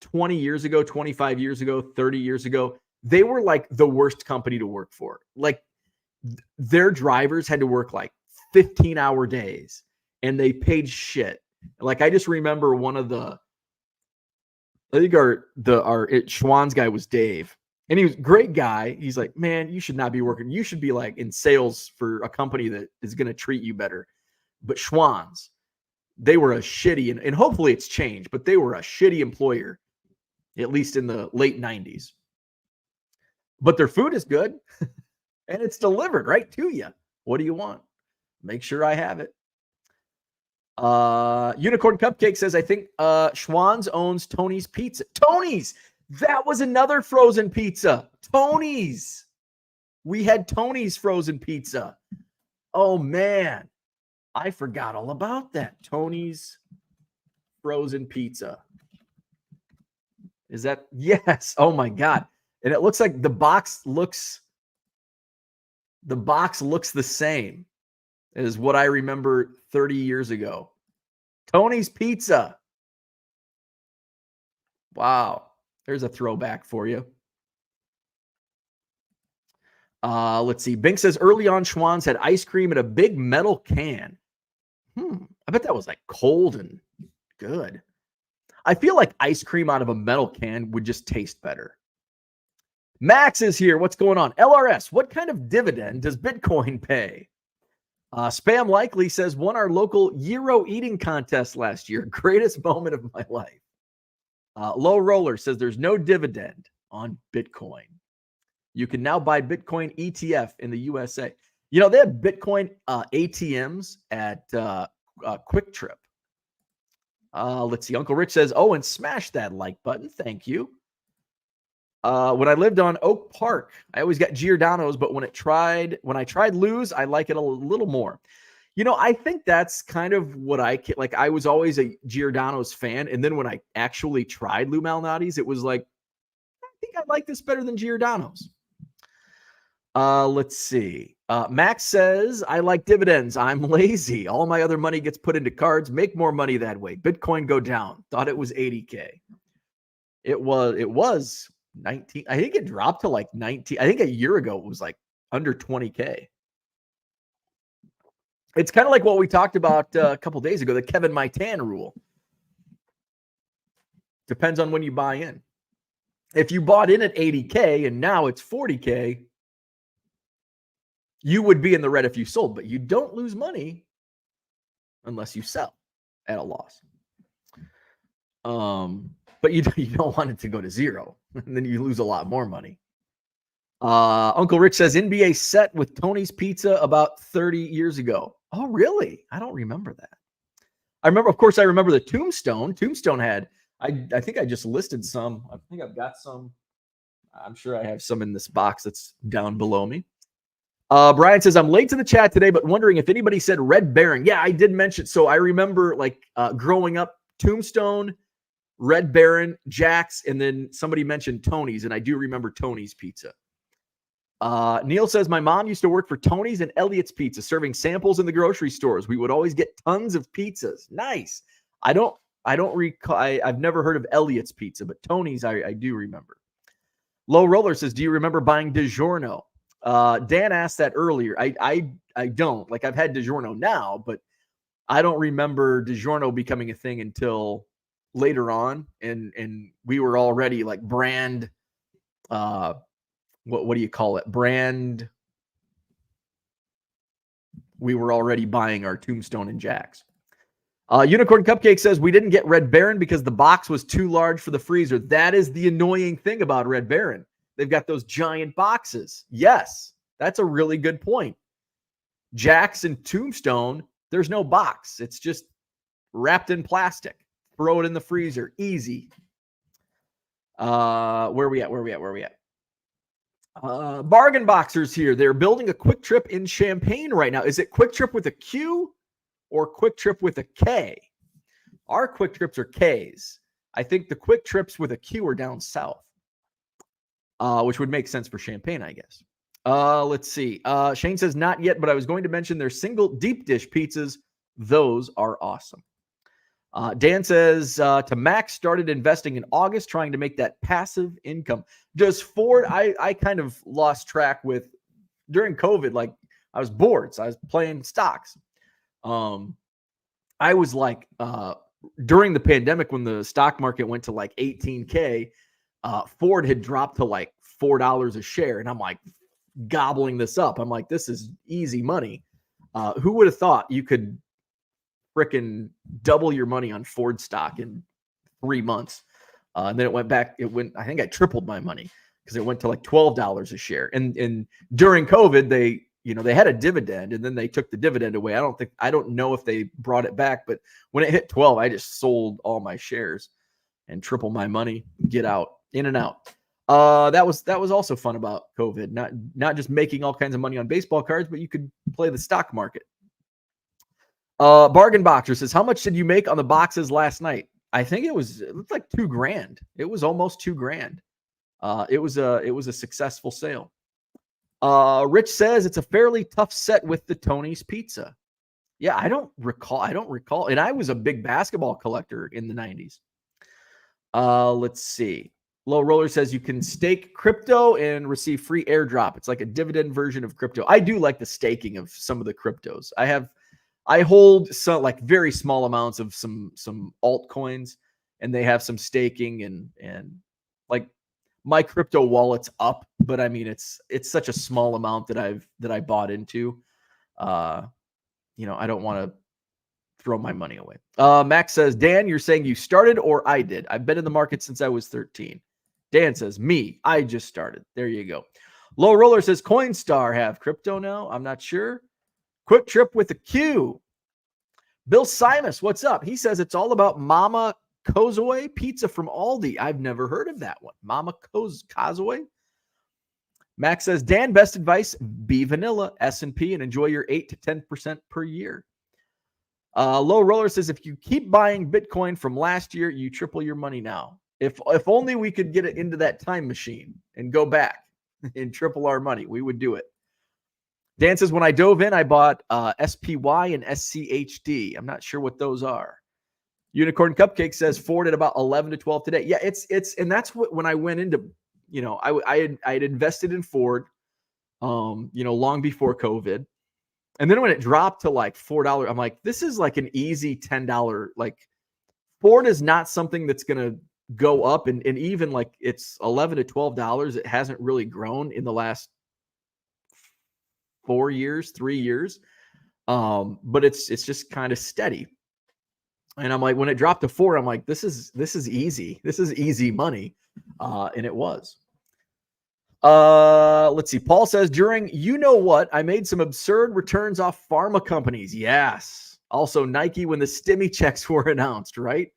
20 years ago, 25 years ago, 30 years ago, they were like the worst company to work for. Like their drivers had to work like 15-hour days and they paid shit. Like I just remember one of I think our Schwan's guy was Dave. And he was a great guy. He's like, man, you should not be working. You should be like in sales for a company that is going to treat you better. But Schwan's, they were a shitty, and hopefully it's changed, but they were a shitty employer, at least in the late 90s. But their food is good and it's delivered right to you. What do you want? Make sure I have it. Unicorn Cupcake says, I think Schwan's owns Tony's Pizza. Tony's! That was another frozen pizza. Tony's. We had Tony's frozen pizza. Oh, man. I forgot all about that. Tony's frozen pizza. Is that? Yes. Oh, my God. And it looks like the box looks the same as what I remember 30 years ago. Tony's Pizza. Wow. There's a throwback for you. Let's see. Bink says early on, Schwan's had ice cream in a big metal can. I bet that was like cold and good. I feel like ice cream out of a metal can would just taste better. Max is here. What's going on? LRS, what kind of dividend does Bitcoin pay? Spam Likely says, won our local Euro eating contest last year. Greatest moment of my life. Low Roller says there's no dividend on Bitcoin. You can now buy Bitcoin ETF in the USA. They have Bitcoin ATMs at Quick Trip. Let's see. Uncle Rich says, oh, and smash that like button. Thank you. When I lived on Oak Park, I always got Giordano's, but when I tried Lou's, I like it a little more. I think that's kind of what I was always a Giordano's fan. And then when I actually tried Lou Malnati's, it was like, I think I like this better than Giordano's. Let's see. Max says, I like dividends. I'm lazy. All my other money gets put into cards. Make more money that way. Bitcoin go down. Thought it was 80K. It was 19. I think it dropped to like 19. I think a year ago it was like under 20K. It's kind of like what we talked about a couple days ago, the Kevin Maitan rule. Depends on when you buy in. If you bought in at 80K and now it's 40K, you would be in the red if you sold, but you don't lose money unless you sell at a loss. But you don't want it to go to zero, and then you lose a lot more money. Uncle Rich says NBA set with Tony's Pizza about 30 years ago. Oh, really? I don't remember that. I remember the Tombstone. Tombstone had, I think I just listed some. I think I've got some. I'm sure I have some in this box that's down below me. Brian says, I'm late to the chat today, but wondering if anybody said Red Baron. Yeah, I did mention. So I remember growing up, Tombstone, Red Baron, Jack's, and then somebody mentioned Tony's, and I do remember Tony's Pizza. Neil says, my mom used to work for Tony's and Elliot's Pizza, serving samples in the grocery stores. We would always get tons of pizzas. Nice. I don't recall. I've never heard of Elliot's Pizza, but Tony's I do remember. Low Roller says, do you remember buying DiGiorno? Dan asked that earlier. I don't. Like, I've had DiGiorno now, but I don't remember DiGiorno becoming a thing until later on, and we were already like brand what do you call it? Brand. We were already buying our Tombstone and Jack's. Unicorn Cupcake says, we didn't get Red Baron because the box was too large for the freezer. That is the annoying thing about Red Baron. They've got those giant boxes. Yes, that's a really good point. Jack's and Tombstone, there's no box. It's just wrapped in plastic. Throw it in the freezer. Easy. Where are we at? Bargain Boxers here. They're building a Quick Trip in Champaign right now. Is it Quick Trip with a Q or Quick Trip with a K? Our Quick Trips are Ks. I think the Quick Trips with a Q are down south, which would make sense for Champaign, I guess. Let's see. Shane says, not yet, but I was going to mention their single deep dish pizzas. Those are awesome. Dan says, to Max, started investing in August, trying to make that passive income. Does Ford, I kind of lost track with, during COVID, like I was bored, so I was playing stocks. I was like, during the pandemic, when the stock market went to like 18K, Ford had dropped to like $4 a share. And I'm like gobbling this up. I'm like, this is easy money. Who would have thought you could fricking double your money on Ford stock in 3 months? And then it went back. I think I tripled my money because it went to like $12 a share. And during COVID, they had a dividend and then they took the dividend away. I don't know if they brought it back, but when it hit 12, I just sold all my shares and triple my money, get out, in and out. That was also fun about COVID. Not just making all kinds of money on baseball cards, but you could play the stock market. Bargain Boxer says, how much did you make on the boxes last night? I think it looked like $2,000. It was almost $2,000. It was a successful sale. Rich says it's a fairly tough set with the Tony's Pizza. Yeah, I don't recall. And I was a big basketball collector in the 90s. Let's see. Low Roller says you can stake crypto and receive free airdrop. It's like a dividend version of crypto. I do like the staking of some of the cryptos. I hold some like very small amounts of some altcoins, and they have some staking and like my crypto wallet's up, but I mean it's such a small amount that I bought into. I don't want to throw my money away. Max says, Dan, you're saying you started or I did? I've been in the market since I was 13. Dan says, me, I just started. There you go. Low Roller says, Coinstar have crypto now? I'm not sure. Quick Trip with a Q. Bill Simus, what's up? He says it's all about Mama Kozoi pizza from Aldi. I've never heard of that one. Mama Kozoi. Max says, Dan, best advice, be vanilla, S&P, and enjoy your 8 to 10% per year. Low Roller says, if you keep buying Bitcoin from last year, you triple your money now. If only we could get it into that time machine and go back and triple our money, we would do it. Dan says, when I dove in, I bought SPY and SCHD. I'm not sure what those are. Unicorn Cupcake says Ford at about 11 to 12 today. Yeah, it's and that's what, when I went into, I had invested in Ford, long before COVID. And then when it dropped to like $4, I'm like, this is like an easy $10. Like, Ford is not something that's going to go up, and even like it's $11 to $12. It hasn't really grown in the last 4 years, 3 years. But it's just kind of steady. And I'm like, when it dropped to 4, I'm like, this is easy. This is easy money. And it was. Let's see. Paul says, during you know what, I made some absurd returns off pharma companies. Yes. Also Nike when the stimmy checks were announced, right?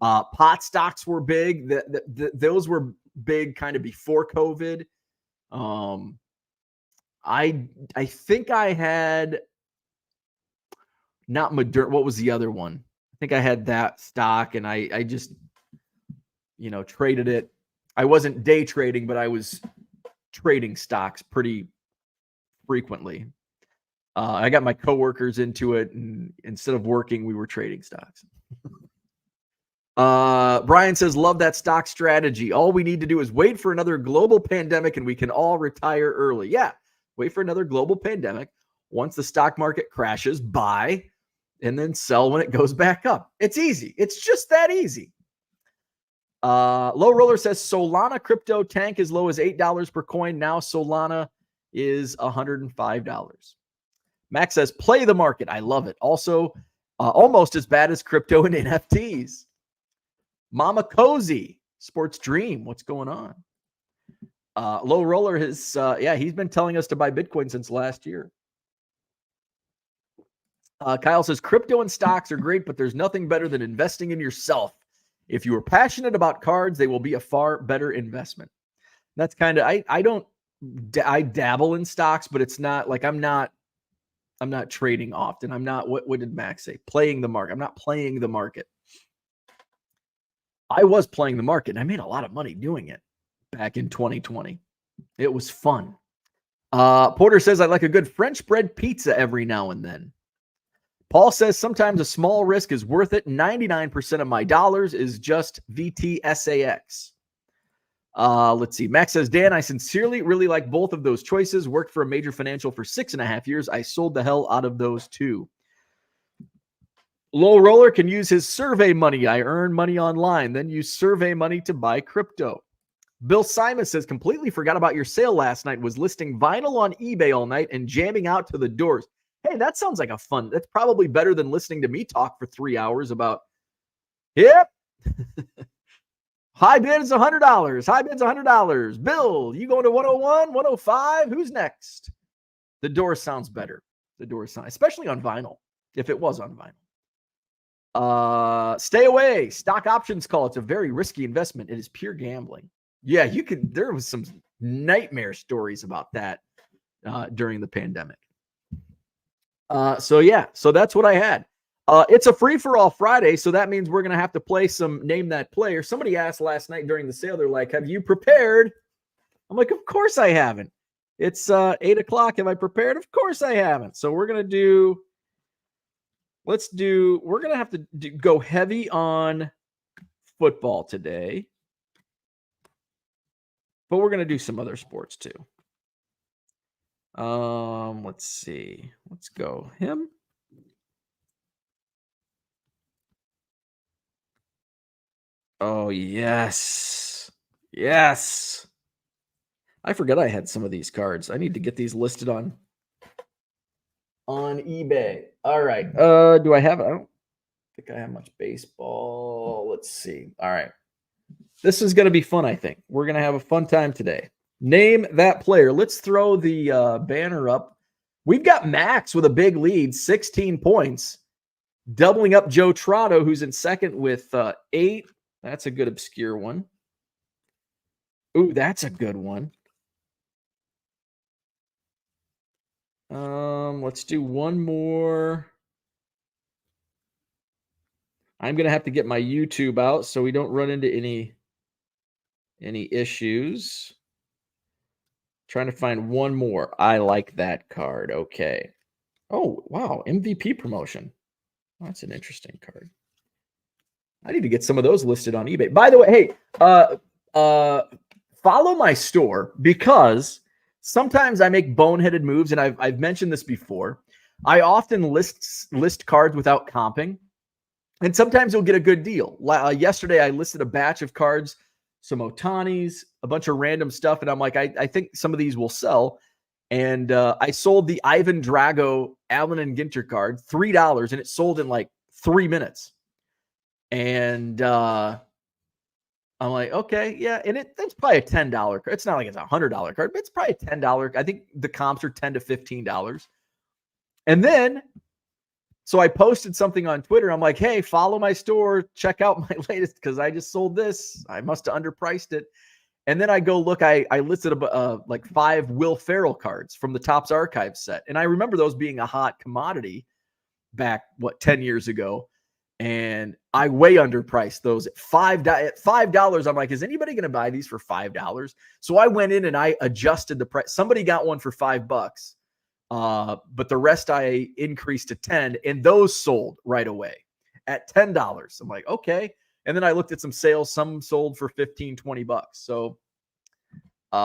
Pot stocks were big. Those were big kind of before COVID. I think I had not Moderna. What was the other one? I think I had that stock, and I just, traded it. I wasn't day trading, but I was trading stocks pretty frequently. I got my coworkers into it, and instead of working, we were trading stocks. Brian says, love that stock strategy. All we need to do is wait for another global pandemic and we can all retire early. Yeah, wait for another global pandemic. Once the stock market crashes, buy and then sell when it goes back up. It's easy. It's just that easy. Low Roller says Solana crypto tank as low as $8 per coin. Now Solana is $105. Max says, play the market. I love it. Also, almost as bad as crypto and NFTs. Mama Cozy, Sports Dream. What's going on? Low Roller has, he's been telling us to buy Bitcoin since last year. Kyle says, crypto and stocks are great, but there's nothing better than investing in yourself. If you are passionate about cards, they will be a far better investment. That's kind of, I dabble in stocks, but it's not like I'm not trading often. I'm not, what did Max say? Playing the market. I'm not playing the market. I was playing the market, and I made a lot of money doing it back in 2020. It was fun. Porter says, I like a good French bread pizza every now and then. Paul says, sometimes a small risk is worth it. 99% of my dollars is just VTSAX. Let's see. Max says, Dan, I sincerely really like both of those choices. Worked for a major financial for 6.5 years. I sold the hell out of those too. Low Roller can use his survey money. I earn money online, then use survey money to buy crypto. Bill Simon says, completely forgot about your sale last night. Was listing vinyl on eBay all night and jamming out to the doors. Hey, that sounds like a fun. That's probably better than listening to me talk for 3 hours about, yep. High bid is $100. High bid's $100. Bill, you going to 101, 105? Who's next? The Doors sounds better. The Doors sound, especially on vinyl, if it was on vinyl. Stay away. Stock options call. It's a very risky investment. It is pure gambling. Yeah, there was some nightmare stories about that during the pandemic. So that's what I had. It's a free-for-all Friday, so that means we're going to have to play some Name That Player. Somebody asked last night during the sale, they're like, have you prepared? I'm like, of course I haven't. It's 8 o'clock. Have I prepared? Of course I haven't. So we're going to we're going to have to go heavy on football today, but we're going to do some other sports too. Let's see. Let's go him. Oh, yes. Yes. I forgot I had some of these cards. I need to get these listed on eBay. All right. Do I have it? I don't think I have much baseball. Let's see. All right. This is going to be fun, I think. We're going to have a fun time today. Name that player. Let's throw the banner up. We've got Max with a big lead, 16 points, doubling up Joe Trotto, who's in second with 8. That's a good obscure one. Ooh, that's a good one. Let's do one more. I'm going to have to get my YouTube out so we don't run into any issues. Trying to find one more. I like that card. Okay. Oh, wow. MVP promotion. That's an interesting card. I need to get some of those listed on eBay. By the way, hey, follow my store because sometimes I make boneheaded moves, and I've mentioned this before. I often list cards without comping. And sometimes you'll get a good deal. Yesterday, I listed a batch of cards, some Otanis, a bunch of random stuff. And I'm like, I think some of these will sell. And I sold the Ivan Drago Allen and Ginter card, $3, and it sold in like 3 minutes. And I'm like, okay, yeah. And that's probably a $10 card. It's not like it's a $100 card, but it's probably a $10. I think the comps are $10 to $15. And then, so I posted something on Twitter. I'm like, hey, follow my store. Check out my latest because I just sold this. I must have underpriced it. And then I go look, I listed like 5 Will Ferrell cards from the Topps Archives set. And I remember those being a hot commodity back, 10 years ago. And I way underpriced those at $5. I'm like, is anybody going to buy these for $5? So I went in and I adjusted the price. Somebody got one for $5. But the rest I increased to 10, and those sold right away at $10. I'm like, okay. And then I looked at some sales. Some sold for $15, $20. So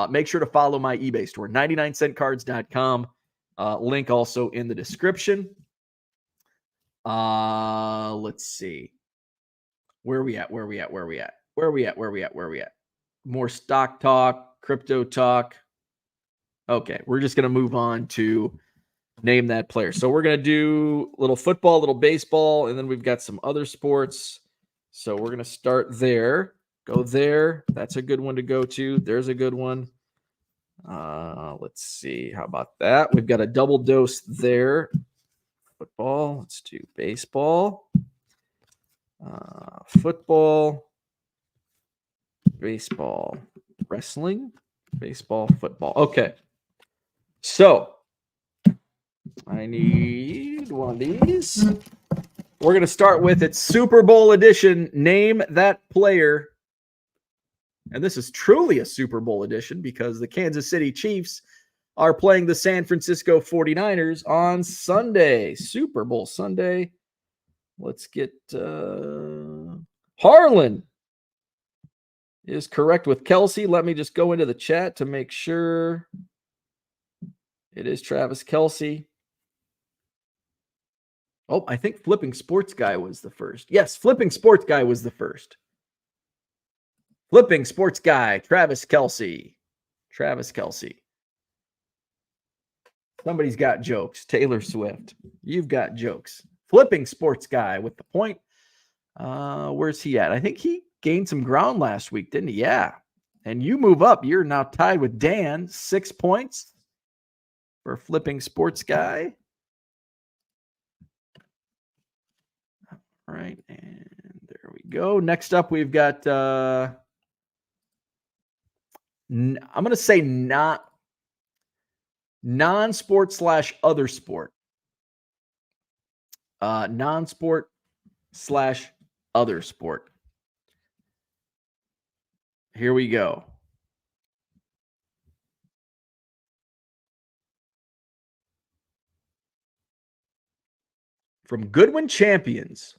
make sure to follow my eBay store, 99centcards.com. Link also in the description. Let's see. Where are we at? More stock talk, crypto talk. Okay, we're just going to move on to name that player. So we're going to do a little football, a little baseball, and then we've got some other sports. So we're going to start there. Go there. That's a good one to go to. There's a good one. Let's see. How about that? We've got a double dose there. Football. Let's do baseball. Football. Baseball. Wrestling. Baseball. Football. Okay. So I need one of these. We're going to start with its Super Bowl edition. Name that player. And this is truly a Super Bowl edition because the Kansas City Chiefs are playing the San Francisco 49ers on Sunday. Super Bowl Sunday. Let's get Harlan is correct with Kelce. Let me just go into the chat to make sure. It is Travis Kelce. Oh, I think Flipping Sports Guy was the first. Yes, Flipping Sports Guy was the first. Flipping Sports Guy, Travis Kelce. Travis Kelce. Somebody's got jokes. Taylor Swift. You've got jokes. Flipping Sports Guy with the point. Where's he at? I think he gained some ground last week, didn't he? Yeah. And you move up. You're now tied with Dan. 6 points for Flipping Sports Guy. All right. And there we go. Next up, we've got, I'm going to say not non-sport / other sport. Non-sport / other sport. Here we go. From Goodwin Champions.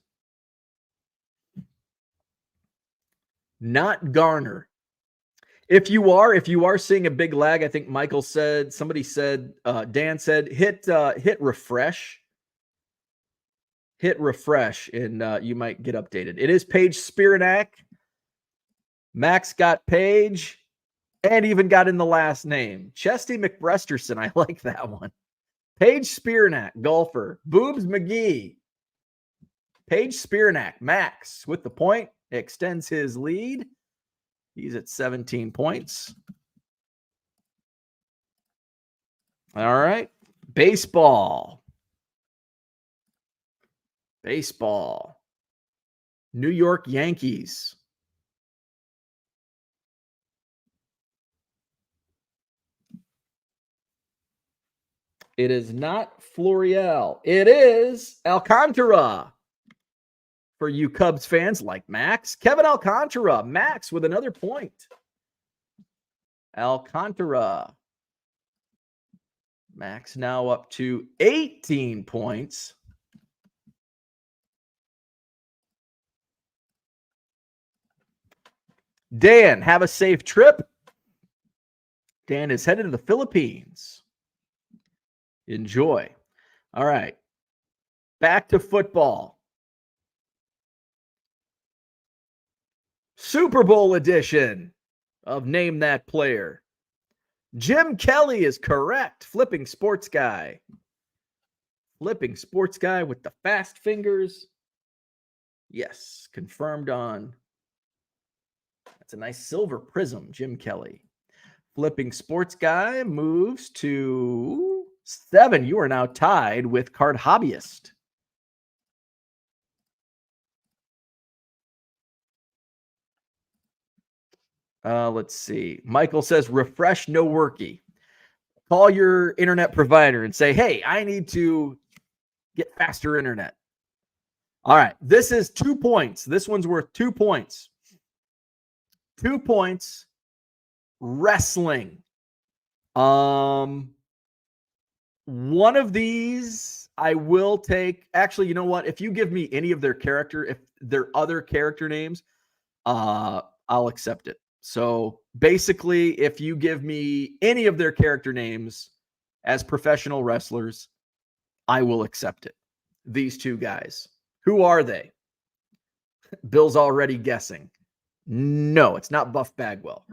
Not Garner. If you are seeing a big lag, I think Michael said, somebody said, Dan said, hit refresh. Hit refresh, and you might get updated. It is Paige Spiranak. Max got Paige, and even got in the last name. Chesty McBresterson. I like that one. Paige Spiranak, golfer. Boobs McGee. Paige Spiranak. Max with the point. Extends his lead. He's at 17 points. All right. Baseball. Baseball. New York Yankees. It is not Florial. It is Alcantara. For you Cubs fans like Max. Kevin Alcantara. Max with another point. Alcantara. Max now up to 18 points. Dan, have a safe trip. Dan is headed to the Philippines. Enjoy. All right. Back to football. Super Bowl edition of Name That Player. Jim Kelly is correct. Flipping Sports Guy. Flipping Sports Guy with the fast fingers. Yes, confirmed on. That's a nice silver prism, Jim Kelly. Flipping Sports Guy moves to 7. You are now tied with Card Hobbyist. Let's see. Michael says, refresh, no worky. Call your internet provider and say, hey, I need to get faster internet. All right. This is 2 points. This one's worth 2 points. 2 points. Wrestling. One of these I will take. Actually, you know what? If you give me any of their other character names, I'll accept it. So basically, if you give me any of their character names as professional wrestlers, I will accept it. These 2 guys. Who are they? Bill's already guessing. No, it's not Buff Bagwell.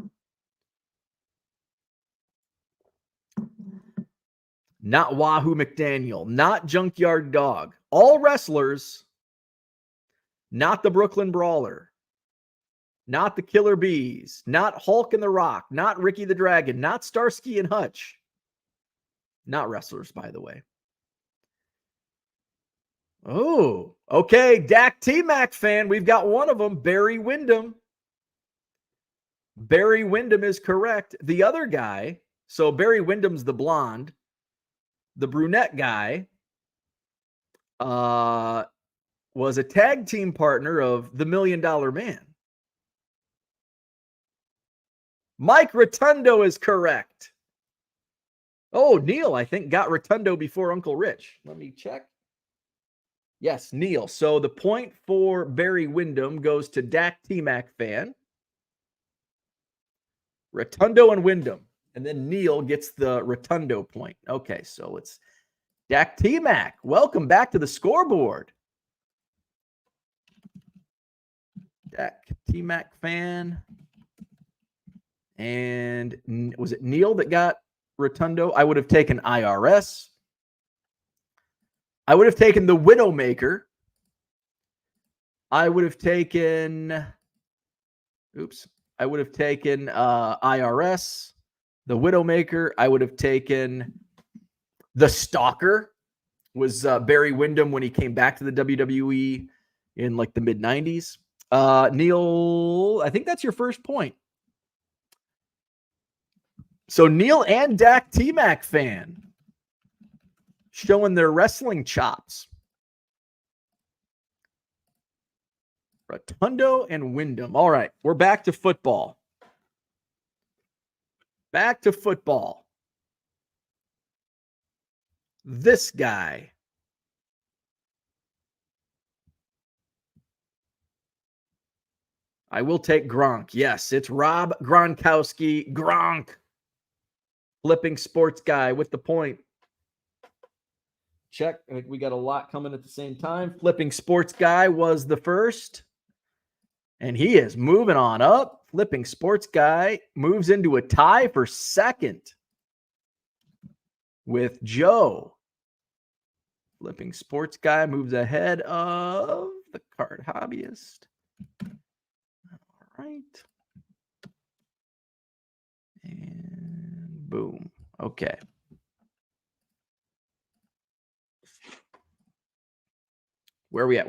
Not Wahoo McDaniel. Not Junkyard Dog. All wrestlers. Not the Brooklyn Brawler. Not the Killer Bees. Not Hulk and the Rock. Not Ricky the Dragon. Not Starsky and Hutch. Not wrestlers, by the way. Oh, okay. Dak T-Mac fan. We've got one of them. Barry Windham. Barry Windham is correct. The other guy, so Barry Windham's the blonde. The brunette guy was a tag team partner of the $1 Million Man. Mike Rotundo is correct. Oh, Neil, I think, got Rotundo before Uncle Rich. Let me check. Yes, Neil. So the point for Barry Windham goes to Dak T-Mac fan. Rotundo and Windham. And then Neil gets the Rotundo point. Okay, so it's Dak T-Mac. Welcome back to the scoreboard. Dak T-Mac fan. And was it Neil that got Rotundo? I would have taken IRS. I would have taken the Widowmaker. I would have taken IRS, the Widowmaker. I would have taken the Stalker. Was Barry Windham when he came back to the WWE in like the mid-90s. Neil, I think that's your first point. So Neil and Dak T-Mac fan showing their wrestling chops. Rotundo and Windham. All right, we're back to football. Back to football. This guy. I will take Gronk. Yes, it's Rob Gronkowski. Gronk. Flipping Sports Guy with the point. Check. I think we got a lot coming at the same time. Flipping Sports Guy was the first. And he is moving on up. Flipping Sports Guy moves into a tie for second with Joe. Flipping Sports Guy moves ahead of the Card Hobbyist. All right. And boom. Okay. Where are we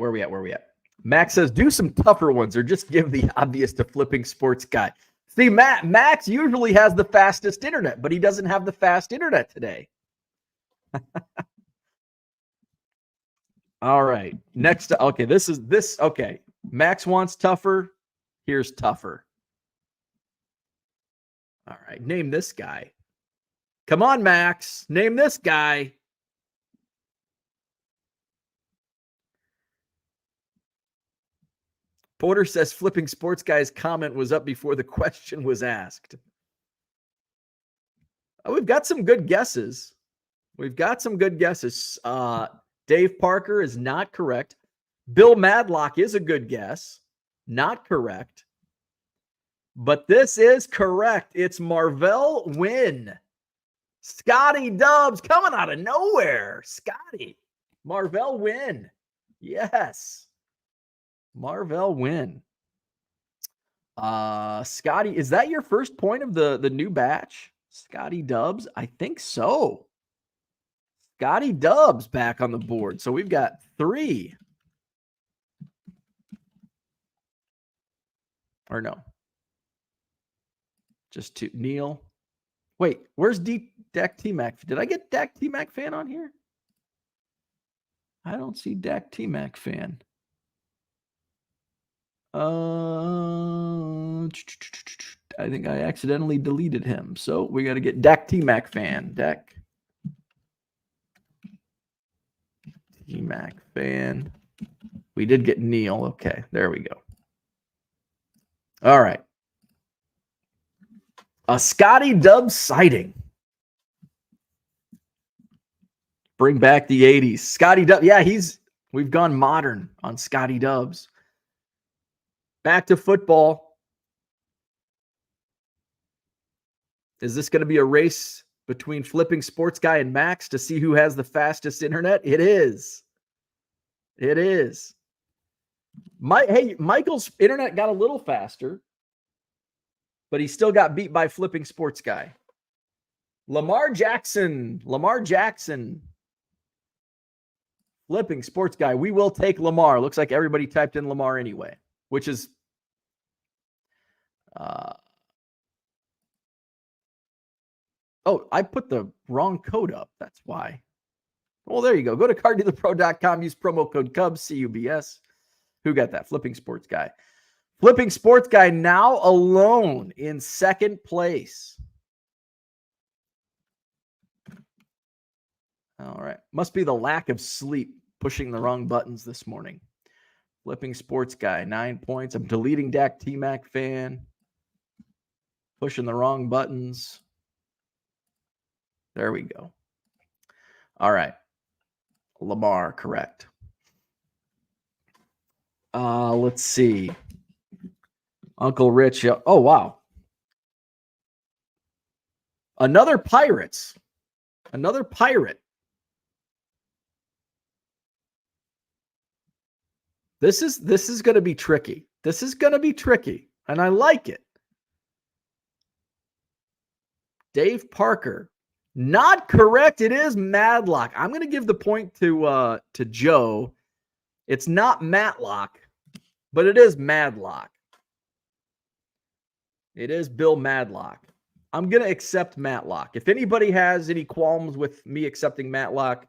at? Max says, do some tougher ones or just give the obvious to Flipping Sports Guy. See, Max usually has the fastest internet, but he doesn't have the fast internet today. All right. Next. Okay. Okay. Max wants tougher. Here's tougher. All right. Name this guy. Come on, Max. Name this guy. Porter says Flipping Sports Guy's comment was up before the question was asked. Oh, we've got some good guesses. Dave Parker is not correct. Bill Madlock is a good guess. Not correct. But this is correct. It's Marvell Wynn. Scotty Dubs coming out of nowhere. Scotty. Marvell Wynn. Yes. Marvell Wynn. Scotty, is that your first point of the new batch? Scotty Dubs? I think so. Scotty Dubs back on the board. So we've got 3. Or no. Just 2. Neil. Wait, where's Dak T-Mac? Did I get Dak T-Mac fan on here? I don't see Dak T-Mac fan. I think I accidentally deleted him. So we got to get Dak T-Mac fan. Dak T-Mac fan. We did get Neil. Okay, there we go. All right. A Scotty Dubs sighting. Bring back the 80s. Scotty Dubs. Yeah, we've gone modern on Scotty Dubs. Back to football. Is this going to be a race between Flipping Sports Guy and Max to see who has the fastest internet? It is. It is. Michael's internet got a little faster, but he still got beat by Flipping Sports Guy. Lamar Jackson. Flipping Sports Guy. We will take Lamar. Looks like everybody typed in Lamar anyway, which is I put the wrong code up. That's why. Well, there you go. Go to carddealerpro.com. Use promo code Cubs, CUBS. Who got that? Flipping Sports Guy. Flipping Sports Guy now alone in second place. All right. Must be the lack of sleep pushing the wrong buttons this morning. Flipping Sports Guy, 9 points. I'm deleting Dak T-Mac fan. Pushing the wrong buttons. There we go. All right. Lamar, correct. Let's see. Uncle Rich. Oh, wow. Another Pirates. Another Pirate. This is going to be tricky. This is going to be tricky, and I like it. Dave Parker. Not correct. It is Madlock. I'm going to give the point to Joe. It's not Matlock, but it is Madlock. It is Bill Madlock. I'm going to accept Matlock. If anybody has any qualms with me accepting Matlock,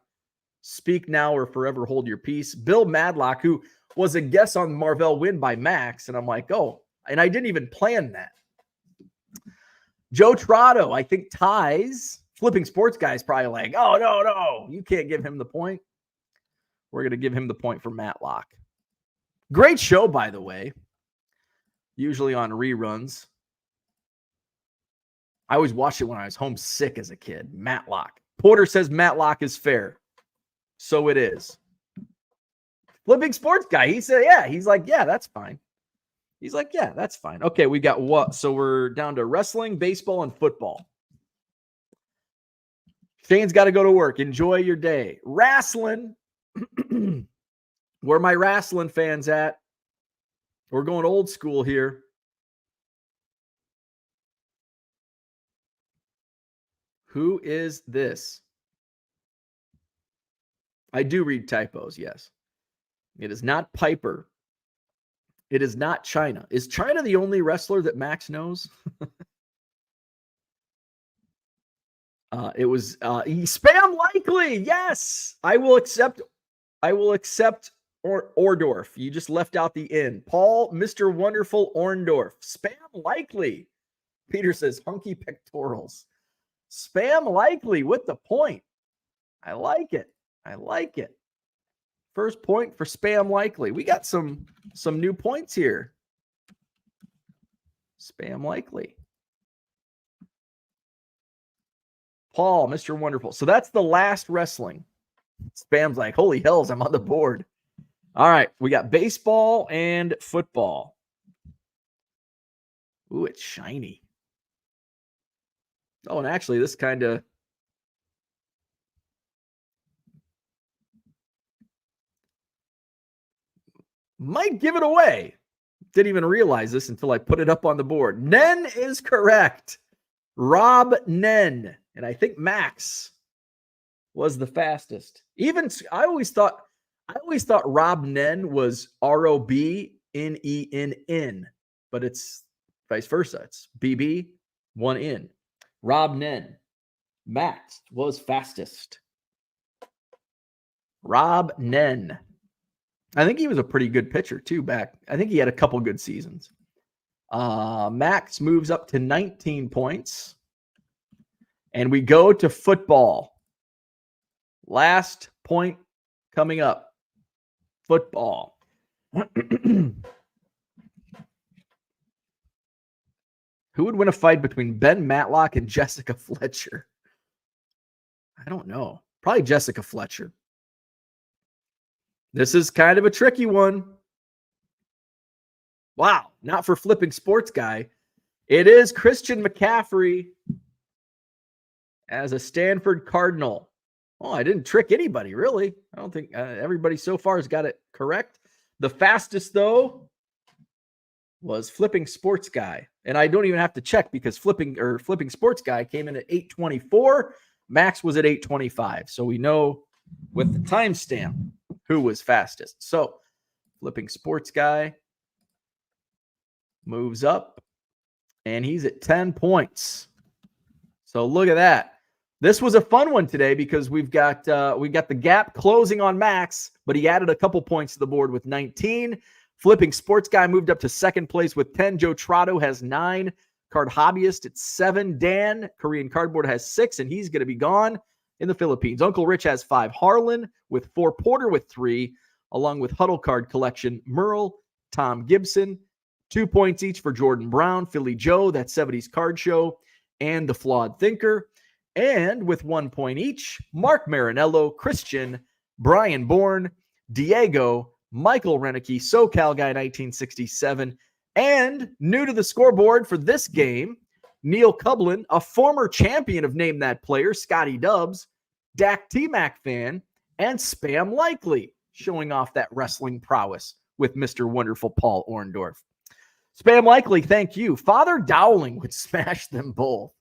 speak now or forever hold your peace. Bill Madlock, who was a guest on Marvell Win by Max, and I'm like, oh, and I didn't even plan that. Joe Trotto, I think ties. Flipping Sports Guy is probably like, oh, no, you can't give him the point. We're going to give him the point for Matlock. Great show, by the way. Usually on reruns. I always watched it when I was homesick as a kid. Matlock. Porter says Matlock is fair. So it is. Flipping Sports Guy, he said, yeah. He's like, yeah, that's fine. He's like, yeah, that's fine. Okay, we got what? So we're down to wrestling, baseball, and football. Shane's got to go to work. Enjoy your day. Wrestling. Where my wrestling fans at? We're going old school here. Who is this? I do read typos, yes. It is not Piper. It is not China. Is China the only wrestler that Max knows? It was Spam Likely. Yes, I will accept. Ordorf. You just left out the N. Paul, Mr. Wonderful Orndorff. Spam Likely. Peter says hunky pectorals. Spam Likely with the point. I like it. I like it. First point for Spam Likely. We got some new points here. Spam Likely. Paul, Mr. Wonderful. So that's the last wrestling. Spam's like, holy hells, I'm on the board. All right, we got baseball and football. Ooh, it's shiny. Oh, and actually, this kind of might give it away. Didn't even realize this until I put it up on the board. Nen is correct. Rob Nen. And I think Max was the fastest. Even I always thought Rob Nen was ROBNENN, but it's vice versa. It's BB, one N. Rob Nen. Max was fastest. Rob Nen. I think he was a pretty good pitcher too back. I think he had a couple good seasons. Max moves up to 19 points. And we go to football. Last point coming up. Football. Who would win a fight between Ben Matlock and Jessica Fletcher? I don't know. Probably Jessica Fletcher. This is kind of a tricky one. Wow, not for Flipping Sports Guy. It is Christian McCaffrey as a Stanford Cardinal. Oh, I didn't trick anybody, really. I don't think everybody so far has got it correct. The fastest, though, was Flipping Sports Guy. And I don't even have to check because Flipping Sports Guy came in at 8:24. Max was at 8:25. So we know with the timestamp who was fastest. So Flipping Sports Guy moves up and he's at 10 points. So look at that. This was a fun one today because we got the gap closing on Max, but he added a couple points to the board with 19. Flipping Sports Guy moved up to second place with 10. Joe Trotto has 9. Card Hobbyist at 7. Dan, Korean Cardboard, has 6, and he's going to be gone in the Philippines. Uncle Rich has 5. Harlan with 4. Porter with 3, along with Huddle Card Collection. Merle, Tom Gibson, 2 points each for Jordan Brown, Philly Joe, that 70s Card Show, and The Flawed Thinker. And with 1 point each, Mark Marinello, Christian, Brian Bourne, Diego, Michael Renicky, SoCal Guy 1967, and new to the scoreboard for this game, Neil Cublin, a former champion of Name That Player, Scotty Dubs, Dak T-Mac fan, and Spam Likely, showing off that wrestling prowess with Mr. Wonderful Paul Orndorff. Spam Likely, thank you. Father Dowling would smash them both.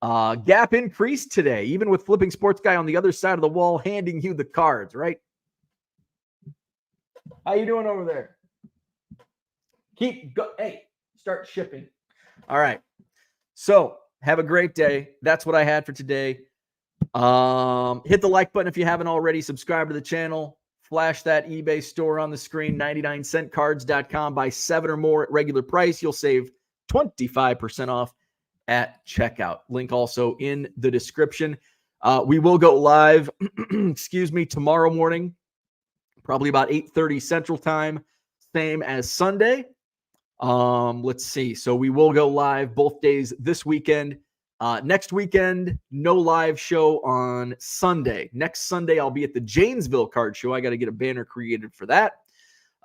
Gap increased today, even with Flipping Sports Guy on the other side of the wall handing you the cards, right? How you doing over there? Hey, start shipping. All right. So have a great day. That's what I had for today. Hit the like button if you haven't already. Subscribe to the channel. Flash that eBay store on the screen, 99centcards.com. Buy 7 or more at regular price. You'll save 25% off at checkout. Link also in the description. We will go live, tomorrow morning, probably about 8:30 Central Time, same as Sunday. Let's see. So we will go live both days this weekend. Next weekend, no live show on Sunday. Next Sunday, I'll be at the Janesville Card Show. I got to get a banner created for that.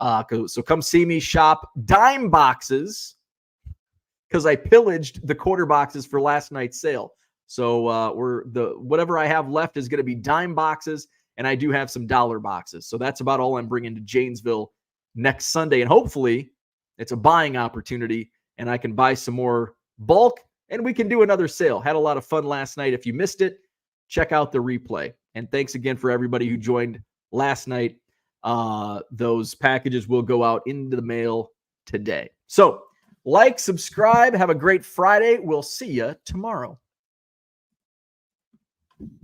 So come see me shop dime boxes because I pillaged the quarter boxes for last night's sale. So whatever I have left is going to be dime boxes, and I do have some dollar boxes. So that's about all I'm bringing to Janesville next Sunday, and hopefully it's a buying opportunity, and I can buy some more bulk, and we can do another sale. Had a lot of fun last night. If you missed it, check out the replay. And thanks again for everybody who joined last night. Those packages will go out into the mail today. So like, subscribe, have a great Friday. We'll see you tomorrow.